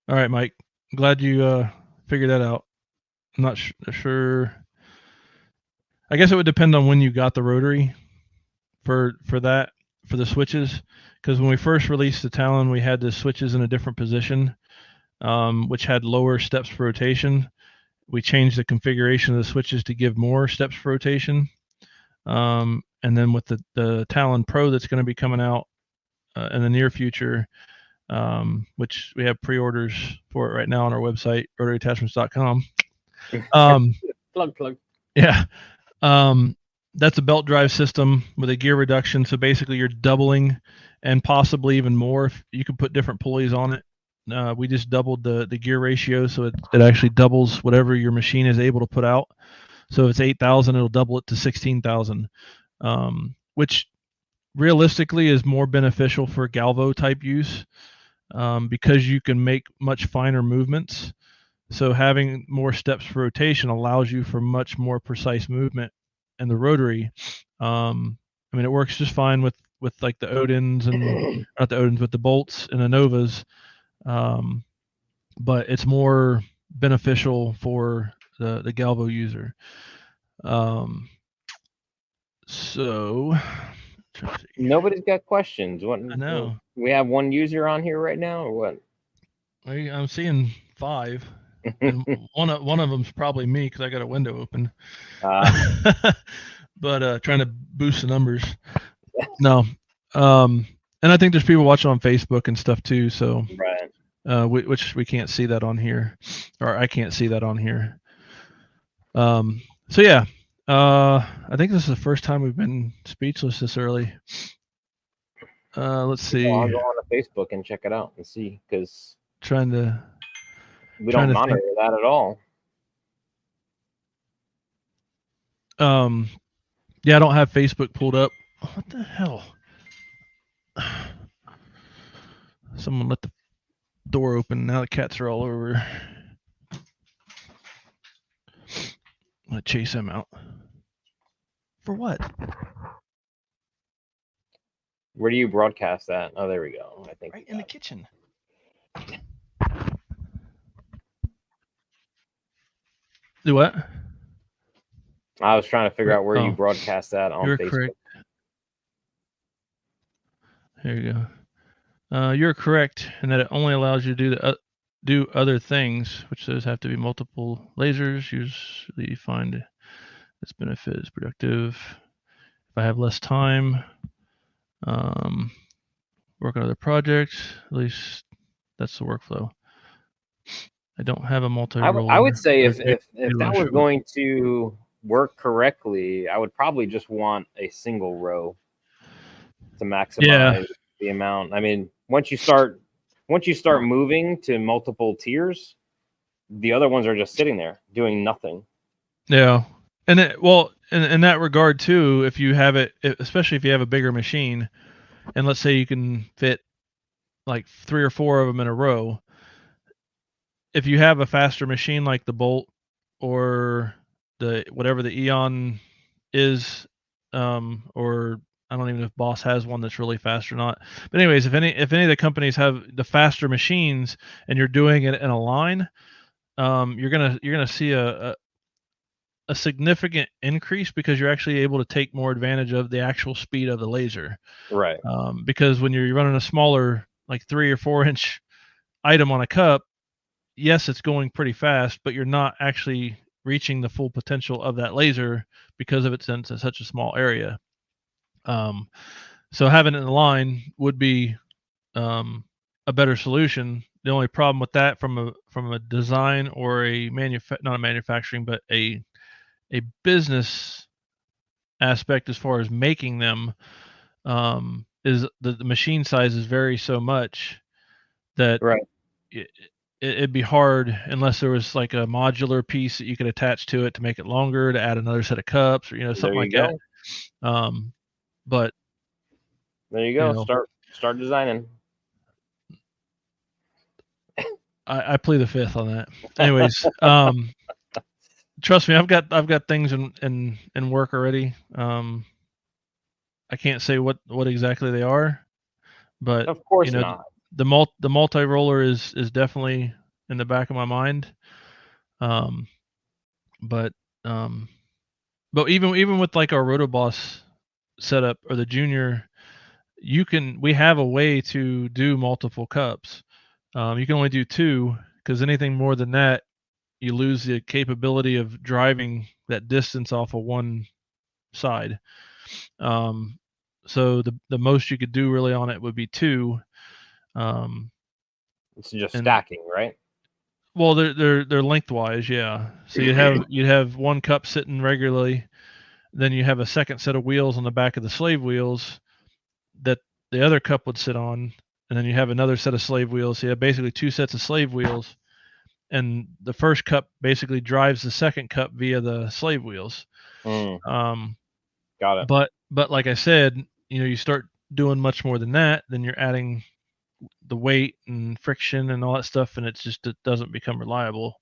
All right, Mike, glad you figured that out. I'm not sure. I guess it would depend on when you got the rotary for the switches, because when we first released the Talon, we had the switches in a different position, which had lower steps per rotation. We changed the configuration of the switches to give more steps per rotation. And then with the Talon Pro that's going to be coming out in the near future, which we have pre-orders for it right now on our website, rotaryattachments.com. Plug. Yeah. That's a belt drive system with a gear reduction. So basically you're doubling and possibly even more if you could put different pulleys on it. We just doubled the gear ratio, so it actually doubles whatever your machine is able to put out. So if it's 8,000, it'll double it to 16,000, which realistically is more beneficial for galvo type use, because you can make much finer movements. So having more steps per rotation allows you for much more precise movement. And the rotary, I mean, it works just fine with like the Odins and not the Odins, with the bolts and the Novas. But it's more beneficial for the Galvo user. So Nobody's got questions. What? I know. We have one user on here right now, or what? I'm seeing 5, and one of them's probably me because I got a window open. But trying to boost the numbers. No, and I think there's people watching on Facebook and stuff too. So right. which we can't see that on here, or I can't see that on here. So yeah, I think this is the first time we've been speechless this early. Let's see. I'll go on to Facebook and check it out and see, because Trying to we don't monitor that at all. Yeah, I don't have Facebook pulled up. What the hell? Someone let the door open. Now the cats are all over. I'm gonna chase them out. For what? Where do you broadcast that? Oh, there we go. I think right in the kitchen. Do what? I was trying to figure out where you broadcast that on You're Facebook. Correct. There you go. You're correct in that it only allows you to do other things, which those have to be multiple lasers. Usually find this benefit is productive. If I have less time, work on other projects, at least that's the workflow. I don't have a multi-roller. I would say if that was going to work correctly, I would probably just want a single row to maximize the amount. I mean, once you start moving to multiple tiers, the other ones are just sitting there doing nothing. Yeah. And in that regard too, if you have it, especially if you have a bigger machine, and let's say you can fit like 3 or 4 of them in a row, if you have a faster machine like the Bolt or the whatever the Eon is, or I don't even know if Boss has one that's really fast or not. But anyways, if any of the companies have the faster machines and you're doing it in a line, you're gonna see a significant increase because you're actually able to take more advantage of the actual speed of the laser. Right. Because when you're running a smaller, like 3 or 4 inch item on a cup, yes, it's going pretty fast, but you're not actually reaching the full potential of that laser because of it's in such a small area. So having it in the line would be a better solution. The only problem with that from a design or not a manufacturing, but a business aspect as far as making them, is the machine sizes vary so much that right. It'd be hard unless there was like a modular piece that you could attach to it to make it longer, to add another set of cups, or something like that. But there you go. Start designing. I play the fifth on that. Anyways, trust me, I've got things in work already. I can't say what exactly they are, but of course not. The multi-roller is definitely in the back of my mind. But even with like our Rotoboss setup or the Junior, we have a way to do multiple cups. You can only do 2 because anything more than that, you lose the capability of driving that distance off of one side. So the most you could do really on it would be 2. It's just stacking, right? Well, they're lengthwise, yeah. So you'd have one cup sitting regularly, then you have a second set of wheels on the back of the slave wheels that the other cup would sit on, and then you have another set of slave wheels. So you have basically 2 sets of slave wheels, and the first cup basically drives the second cup via the slave wheels. Got it. But like I said, you start doing much more than that, then you're adding the weight and friction and all that stuff, and it doesn't become reliable.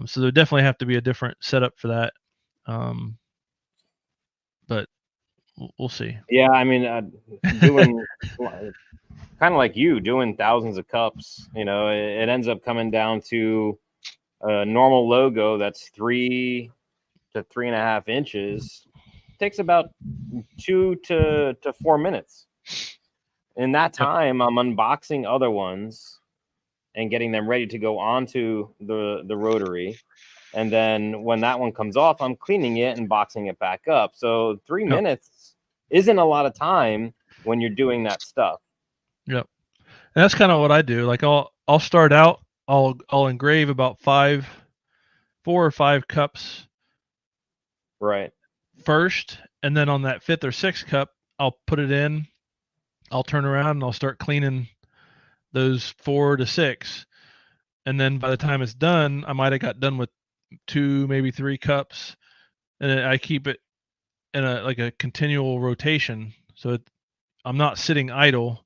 So there definitely have to be a different setup for that. But we'll see. Yeah, I mean, doing kind of like you doing thousands of cups. It ends up coming down to a normal logo that's 3 to 3.5 inches. Takes about 2 to 4 minutes. In that Yep. time, I'm unboxing other ones and getting them ready to go onto the rotary. And then when that one comes off, I'm cleaning it and boxing it back up. So 3 minutes isn't a lot of time when you're doing that stuff. Yep. And that's kind of what I do. Like I'll start out. I'll engrave about 4 or 5 cups Right. first, and then on that 5th or 6th cup, I'll put it in. I'll turn around and I'll start cleaning those 4 to 6. And then by the time it's done, I might have got done with 2, maybe 3 cups, and I keep it in a continual rotation. So I'm not sitting idle,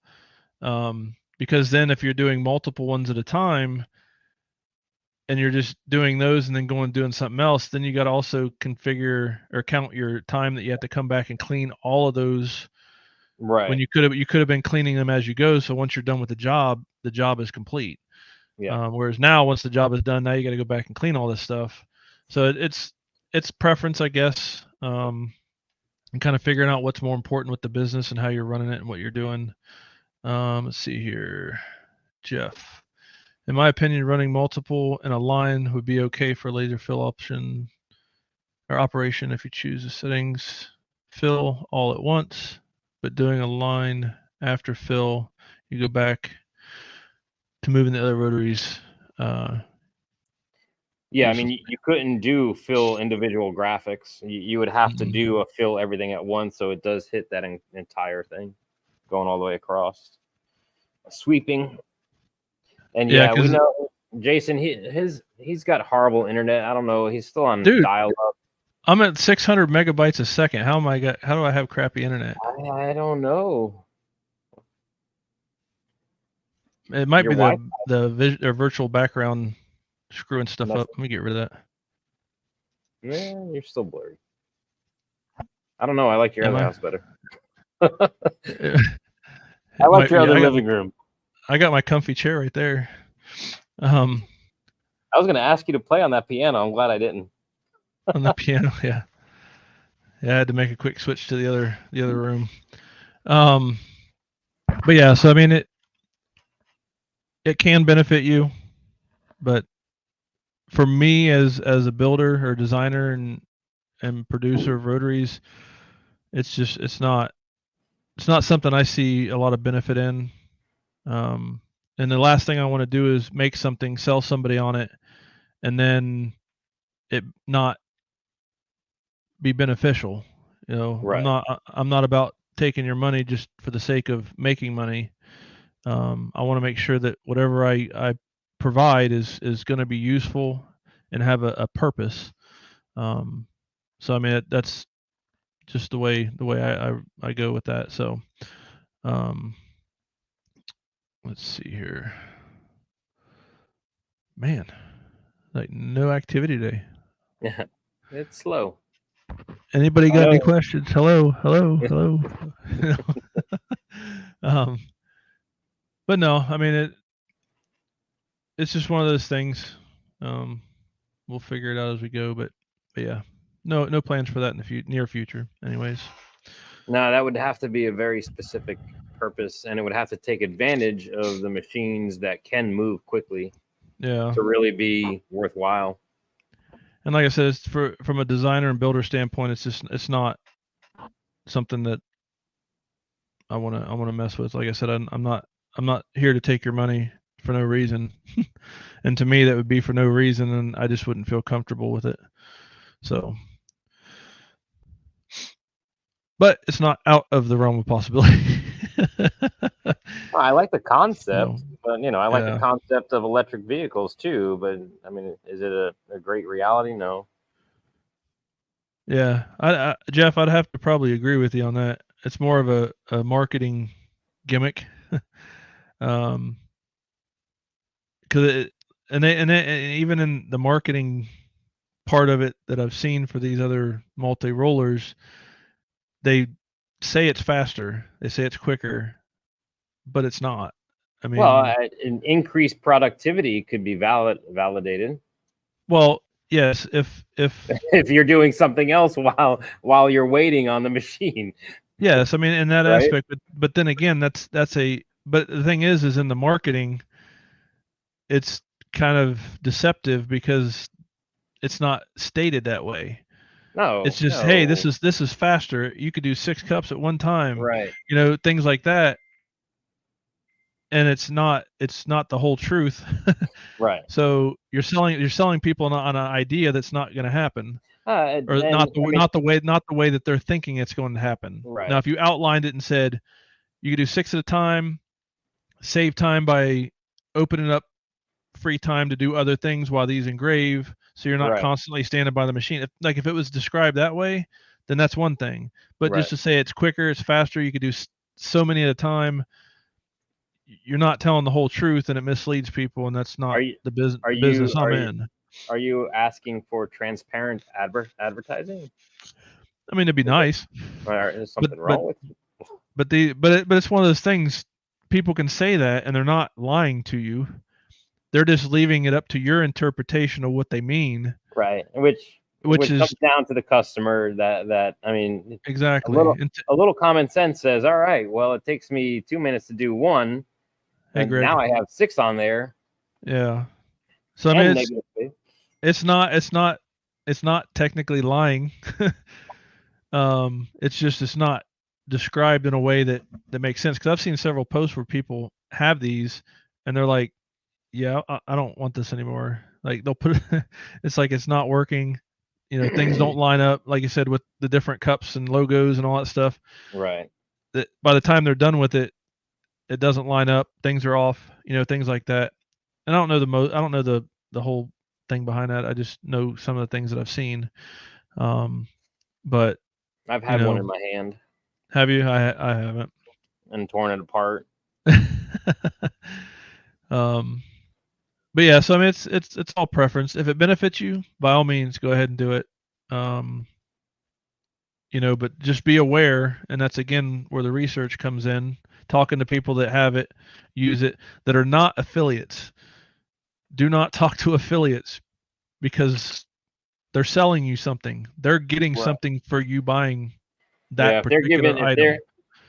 because then if you're doing multiple ones at a time and you're just doing those and then going and doing something else, then you got to also configure or count your time that you have to come back and clean all of those when Right. you could have been cleaning them as you go. So once you're done with the job is complete. Yeah. Whereas now, once the job is done, now you got to go back and clean all this stuff. So it's preference, I guess, and kind of figuring out what's more important with the business and how you're running it and what you're doing. Let's see here, Jeff. In my opinion, running multiple in a line would be okay for laser fill option or operation if you choose the settings fill all at once, but doing a line after fill, you go back to moving the other rotaries. Yeah, I mean, Useless. you couldn't do fill individual graphics. You would have to Mm-mm. do a fill everything at once, so it does hit that entire thing, going all the way across, sweeping. And Yeah, yeah, we because know Jason. He's got horrible internet. I don't know. He's still on dude, dial up. I'm at 600 megabytes a second. How do I have crappy internet? I don't know. It might Your be Wi-Fi, or virtual background screwing stuff must. up. Let me get rid of that. Man, you're still blurry. I don't know. I like your Am other I? house better. It, I it like might your be. other living room. I got my comfy chair right there. Um, I was going to ask you to play on that piano. I'm glad I didn't. on the piano. Yeah, yeah. I had to make a quick switch to the other room. Um, but yeah. So I mean, it can benefit you, but for me as a builder or designer and producer of rotaries, it's not something I see a lot of benefit in. Um, and the last thing I want to do is make something, sell somebody on it, and then it not be beneficial. Right. I'm not about taking your money just for the sake of making money. I want to make sure that whatever I provide is going to be useful and have a purpose. Um, so I mean that's just the way I go with that. So um, let's see here, man. Like no activity today. Yeah. It's slow. Anybody I got any know. questions? Hello, hello, hello. um, but no, I mean it's just one of those things. Um, we'll figure it out as we go. But yeah, no plans for that in the near future. Anyways, No, that would have to be a very specific purpose, and it would have to take advantage of the machines that can move quickly yeah. to really be worthwhile. And like I said, from a designer and builder standpoint, it's not something that I wanna mess with. Like I said, I'm not here to take your money for no reason. And to me, that would be for no reason, and I just wouldn't feel comfortable with it. So, but it's not out of the realm of possibility. I like the So, concept, but I like the yeah, concept of electric vehicles too. But I mean, is it a great reality? No. yeah. Jeff, I'd have to probably agree with you on that. It's more of a marketing gimmick. um, because and even in the marketing part of it that I've seen for these other multi rollers, they say it's faster. They say it's quicker, but it's not. I Well, mean, an increased productivity could be validated well, yes, if if you're doing something else while you're waiting on the machine, yes, I mean in that right? aspect, but then again, that's a but the thing is in the marketing, it's kind of deceptive because it's not stated that way. It's No, just, hey, this no, is faster. You could do 6 cups at one time, right, things like that, and it's not the whole truth. right. So you're selling people on an idea that's not going to happen, or And I mean, not the way that they're thinking it's going to happen. Now, right, if you outlined it and said you could do 6 at a time, save time by opening up free time to do other things while these engrave, so you're not right, constantly standing by the machine. If it was described that way, then that's one thing. But right. just to say it's quicker, it's faster, you could do so many at a time, you're not telling the whole truth, and it misleads people, and that's Are not you are the you business I'm are you in. are you asking for transparent advertising? I mean, it'd be Is it, nice, or is but something wrong with? but it's one of those things. People can say that, and they're not lying to you. They're just leaving it up to your interpretation of what they mean, Right, which which is comes down to the customer. That I mean, a exactly. little a little common sense says, all right, well, it takes me 2 minutes to do one, Hey, and now Greg. I have six on there Yeah. So I mean, and negative space. it's not technically lying. It's not described in a way that makes sense. Because I've seen several posts where people have these, and they're like, "Yeah, I don't want this anymore." Like they'll put it's like it's not working. Things don't line up, like you said, with the different cups and logos and all that stuff. Right. That by the time they're done with it, it doesn't line up. Things are off. Things like that. And I don't know the whole thing behind that. I just know some of the things that I've seen. Um, but I've you had one know, in my hand have you? I haven't. and torn it apart. um, but yeah, so I mean, it's all preference. If it benefits you, by all means, go ahead and do it. Um, but just be aware, and that's again where the research comes in. Talking to people that have it, use it, that are not affiliates. Do not talk to affiliates because they're selling you something. They're getting Right. something for you buying Yeah. that If they're giving, particular item.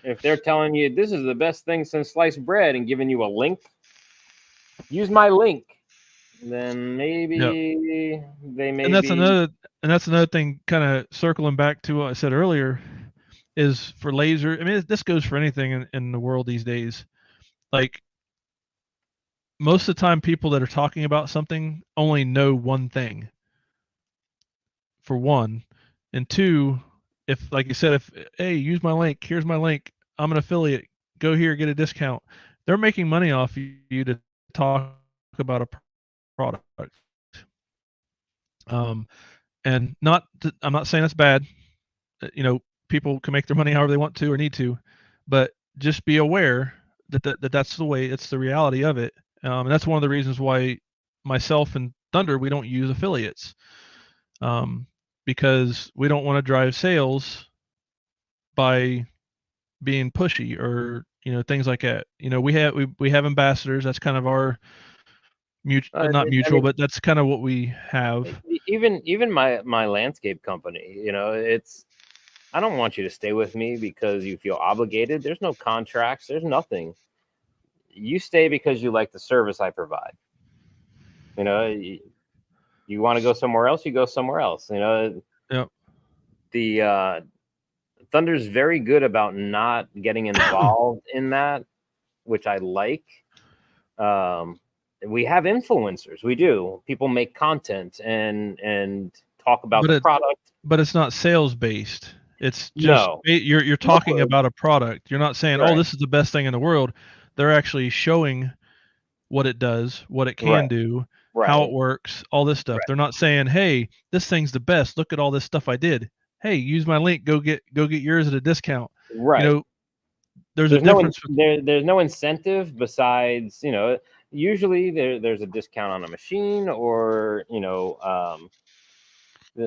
if they're telling you this is the best thing since sliced bread and giving you a link, use my link. Then Yeah. maybe they may And that's be. another and that's another thing, kind of circling back to what I said earlier, is for laser. I mean, this goes for anything in the world these days. Like most of the time, people that are talking about something only know one thing, for one, and two, if like you said, if hey, use my link, here's my link, I'm an affiliate, go here, get a discount. They're making money off you to talk about a product. And I'm not saying that's bad. People can make their money however they want to or need to, but just be aware that's the way, it's the reality of it. And that's one of the reasons why myself and Thunder, we don't use affiliates, um, because we don't want to drive sales by being pushy or things like that. We have ambassadors. That's kind of our not I mutual, mean, but that's kind of what we have. even my landscape company. It's I don't want you to stay with me because you feel obligated. There's no contracts. There's nothing. You stay because you like the service I provide. You want to go somewhere else, you go somewhere else. Yep. The Thunder's very good about not getting involved in that, which I like. Um, we have influencers. We do. People make content and talk about but the it product. but it's not sales based. It's just No, you're no, talking about a product. You're not saying, "Oh, right, this is the best thing in the world." They're actually showing what it does, what it right, can do, how it right, works, all this stuff. right, They're not saying, "Hey, this thing's the best. Look at all this stuff I did. Hey, use my link. Go get yours at a discount." You right. know, there's a difference. There's no incentive besides usually there's a discount on a machine or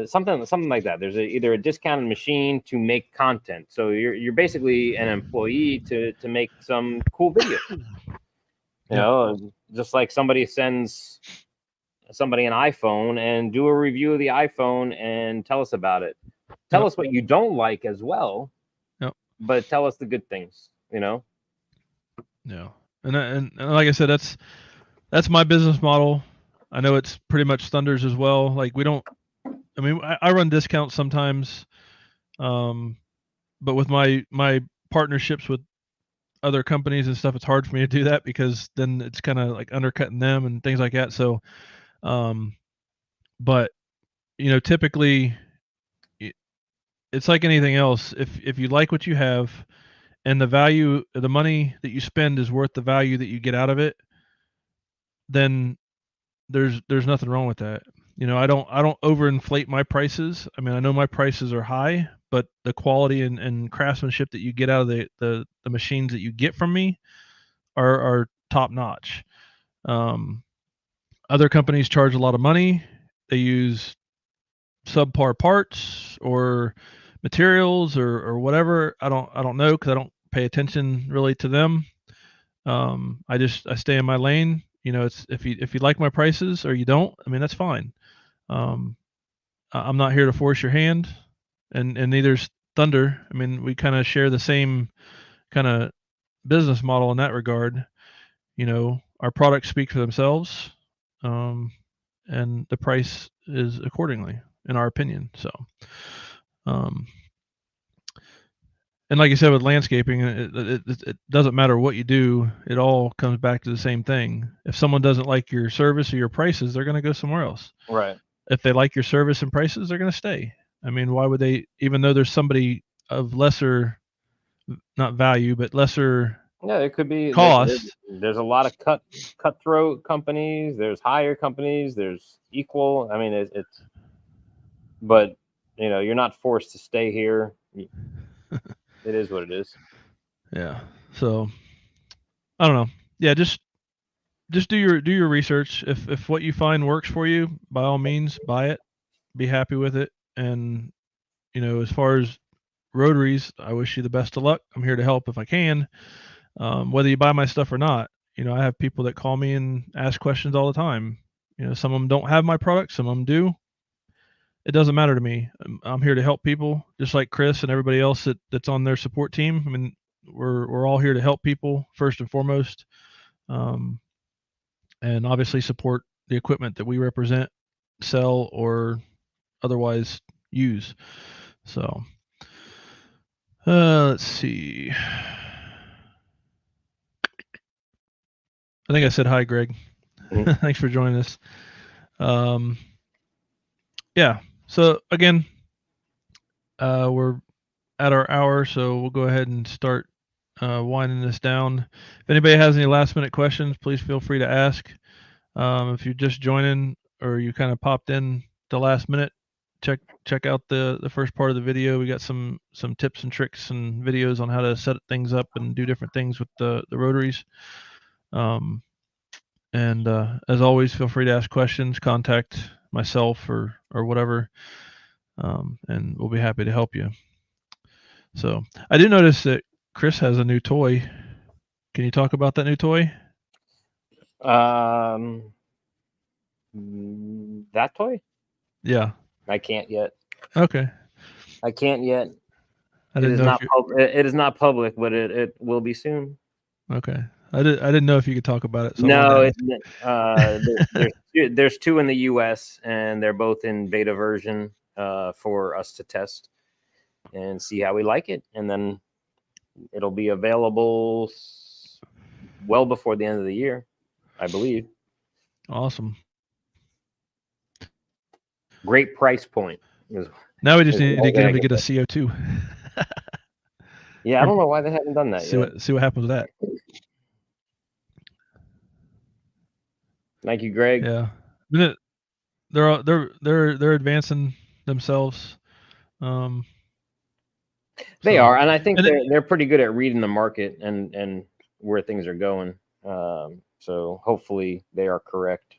something like that. There's either a discounted machine to make content. So you're basically an employee to make some cool video. You know, just like somebody sends somebody an iPhone and do a review of the iPhone and tell us about it. Tell us what you don't like as well, but tell us the good things, you know? Yeah. And like I said, that's my business model. I know it's pretty much Thunder's as well. Like we don't, I mean, I run discounts sometimes, but with my partnerships with other companies and stuff, it's hard for me to do that because then it's kind of like undercutting them and things like that. So, but typically it's like anything else. If you like what you have and the money that you spend is worth the value that you get out of it, then there's nothing wrong with that. I don't overinflate my prices. I mean, I know my prices are high, but the quality and craftsmanship that you get out of the machines that you get from me are top notch. Other companies charge a lot of money. They use subpar parts or materials or whatever. I don't know because I don't pay attention really to them. I stay in my lane. It's if you like my prices or you don't. I mean, that's fine. I'm not here to force your hand, and neither's Thunder. I mean, we kind of share the same kind of business model in that regard. Our products speak for themselves, and the price is accordingly, in our opinion. So, um, and like you said with landscaping, it doesn't matter what you do; it all comes back to the same thing. If someone doesn't like your service or your prices, they're going to go somewhere else. Right. If they like your service and prices, they're going to stay. I mean, why would they? Even though there's somebody of lesser, not value, but lesser Yeah, it could be. cost. There's a lot of cutthroat companies. There's higher companies. There's equal. I mean, it's. But you're not forced to stay here. It is what it is. Yeah. So I don't know. Yeah, just do your research. If what you find works for you, by all means, buy it. Be happy with it. And as far as rotaries, I wish you the best of luck. I'm here to help if I can. Whether you buy my stuff or not, I have people that call me and ask questions all the time. Some of them don't have my product, some of them do. It doesn't matter to me. I'm here to help people, just like Chris and everybody else that's on their support team. I mean, we're all here to help people first and foremost, um, and obviously support the equipment that we represent, sell, or otherwise use. So, let's see. I think I said hi, Greg. Mm-hmm. Thanks for joining us. Yeah. So again, we're at our hour, so we'll go ahead and start winding this down. If anybody has any last minute questions, please feel free to ask. If you're just joining or you kind of popped in the last minute, check out the first part of the video. We got some tips and tricks and videos on how to set things up and do different things with the rotaries. And as always, feel free to ask questions, contact myself or whatever, and we'll be happy to help you. So I did notice that Chris has a new toy. Can you talk about that new toy? That toy? Yeah. I can't yet. Okay. I can't yet. I didn't know if you. It is not public, but it will be soon. Okay. I didn't know if you could talk about it. So no, there's two in the U.S. and they're both in beta version for us to test and see how we like it, and then it'll be available well before the end of the year, I believe. Awesome. Great price point. Now we just need to get him to get a CO2. Yeah, I don't know why they haven't done that yet. See what happens with that. Thank you, Greg. Yeah, they're advancing themselves. They are, and I think they're pretty good at reading the market and where things are going. So hopefully they are correct.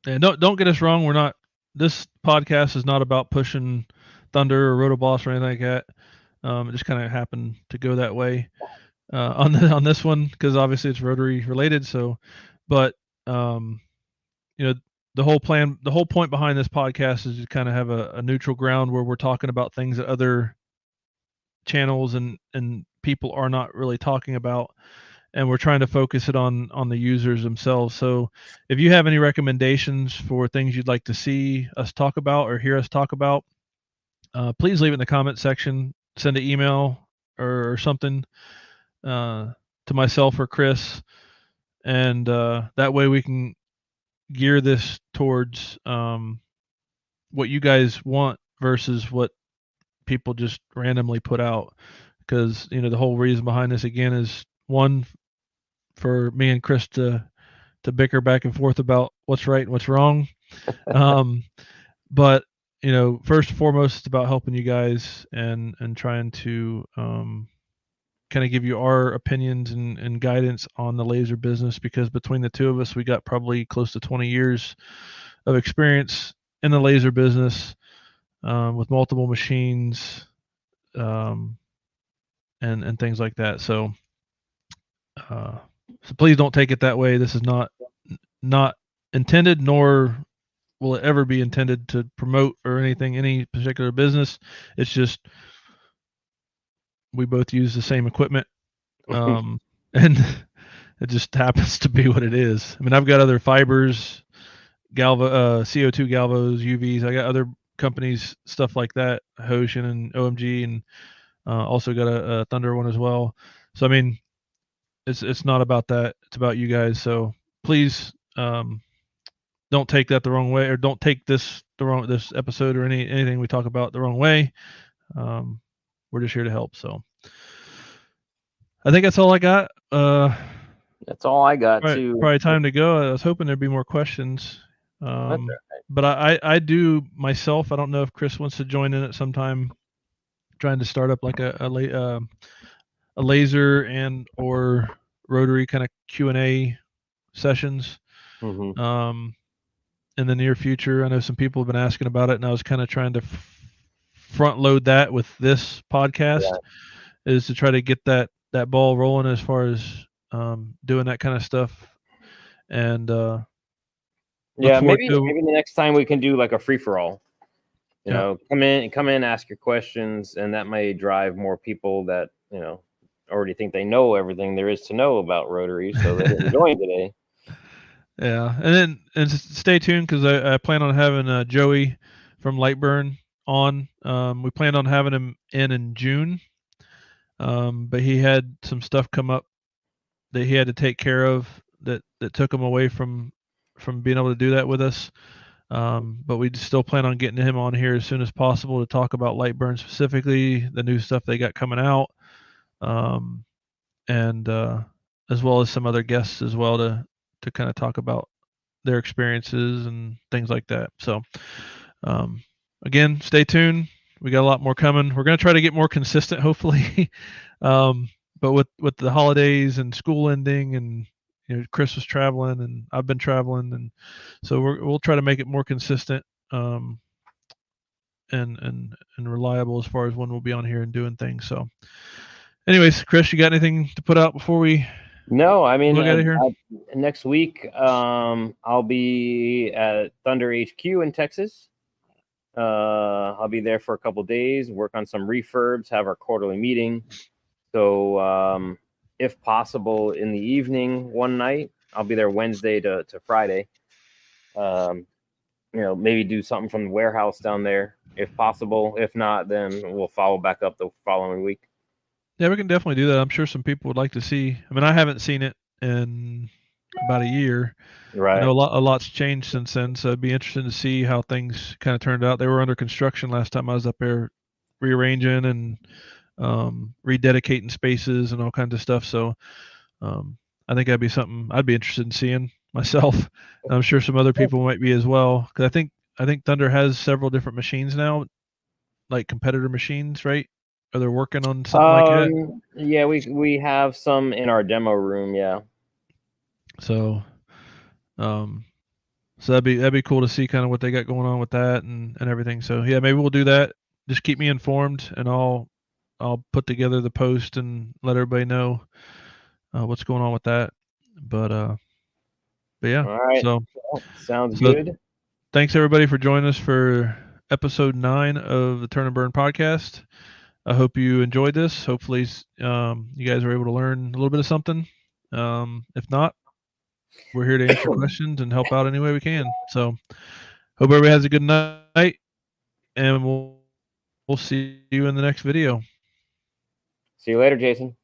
Yeah, don't get us wrong. We're not this podcast is not about pushing Thunder or Rotoboss or anything like that. It just kind of happened to go that way on this one because obviously it's Rotary related. So, but um, you know, the whole point behind this podcast is to kind of have a neutral ground where we're talking about things that other channels and people are not really talking about, and we're trying to focus it on the users themselves. So if you have any recommendations for things you'd like to see us talk about or hear us talk about, please leave it in the comment section. Send an email or something uh, to myself or Chris, and that way we can gear this towards what you guys want versus what people just randomly put out. Because the whole reason behind this again is one, for me and Chris to bicker back and forth about what's right and what's wrong. Um, but first and foremost, it's about helping you guys and trying to kind of give you our opinions and guidance on the laser business, because between the two of us, we got probably close to 20 years of experience in the laser business, with multiple machines, um, and things like that. Uh, so please don't take it that way. This is not intended, nor will it ever be intended to promote or anything, any particular business. It's just we both use the same equipment, and it just happens to be what it is. I mean, I've got other fibers, CO2 galvos, UVs. I got other companies, stuff like that, Hoshin and OMG, and also got a Thunder one as well. So I mean, it's not about that. It's about you guys. So please, don't take that the wrong way, or don't take this episode or anything we talk about the wrong way. Um, we're just here to help. So I think that's all I got. That's all I got too. Probably time to go. I was hoping there'd be more questions. That's But I do myself. I don't know if Chris wants to join in at some time, trying to start up like a laser and or rotary kind of Q&A sessions. mm-hmm. Um, in the near future. I know some people have been asking about it, and I was kind of trying to front load that with this podcast, Yeah. is to try to get that ball rolling as far as doing that kind of stuff, and look Yeah, forward maybe to. maybe the next time we can do like a free for all. Yeah, Come in, ask your questions, and that may drive more people that already think they know everything there is to know about Rotary, so they didn't join today. yeah, and stay tuned because I plan on having Joey from Lightburn on. We planned on having him in June, but he had some stuff come up that he had to take care of that took him away from being able to do that with us. But we still plan on getting him on here as soon as possible to talk about Lightburn specifically, the new stuff they got coming out, um, and as well as some other guests as well to kind of talk about their experiences and things like that. So um, again, stay tuned. We got a lot more coming. We're going to try to get more consistent, hopefully. um, but with the holidays and school ending, and Chris was traveling and I've been traveling, and so we'll try to make it more consistent, um, and reliable as far as when we'll be on here and doing things. So, anyways, Chris, you got anything to put out before we No, I mean, look out of here? next week I'll be at Thunder HQ in Texas. I'll be there for a couple days, work on some refurbs, have our quarterly meeting. So, if possible, in the evening one night, I'll be there Wednesday to Friday. Maybe do something from the warehouse down there if possible. If not, then we'll follow back up the following week. Yeah, we can definitely do that. I'm sure some people would like to see. I mean, I haven't seen it in about a year. I know Right. a lot's changed since then, so it'd be interesting to see how things kind of turned out. They were under construction last time I was up there, rearranging and rededicating spaces and all kinds of stuff. So I think that'd be something I'd be interested in seeing myself. I'm sure some other people might be as well, because I think Thunder has several different machines now, like competitor machines, right? Or they're working on something like that. Yeah, we have some in our demo room. Yeah. So um, So that'd be cool to see kind of what they got going on with that and everything. So yeah, maybe we'll do that. Just keep me informed, and I'll put together the post and let everybody know what's going on with that. But uh, but yeah, All right. so Well, sounds so good. thanks everybody for joining us for episode 9 of the Turn and Burn podcast. I hope you enjoyed this. Hopefully, you guys were able to learn a little bit of something. If not, we're here to answer questions and help out any way we can. So, hope everybody has a good night, and we'll see you in the next video. See you later, Jason.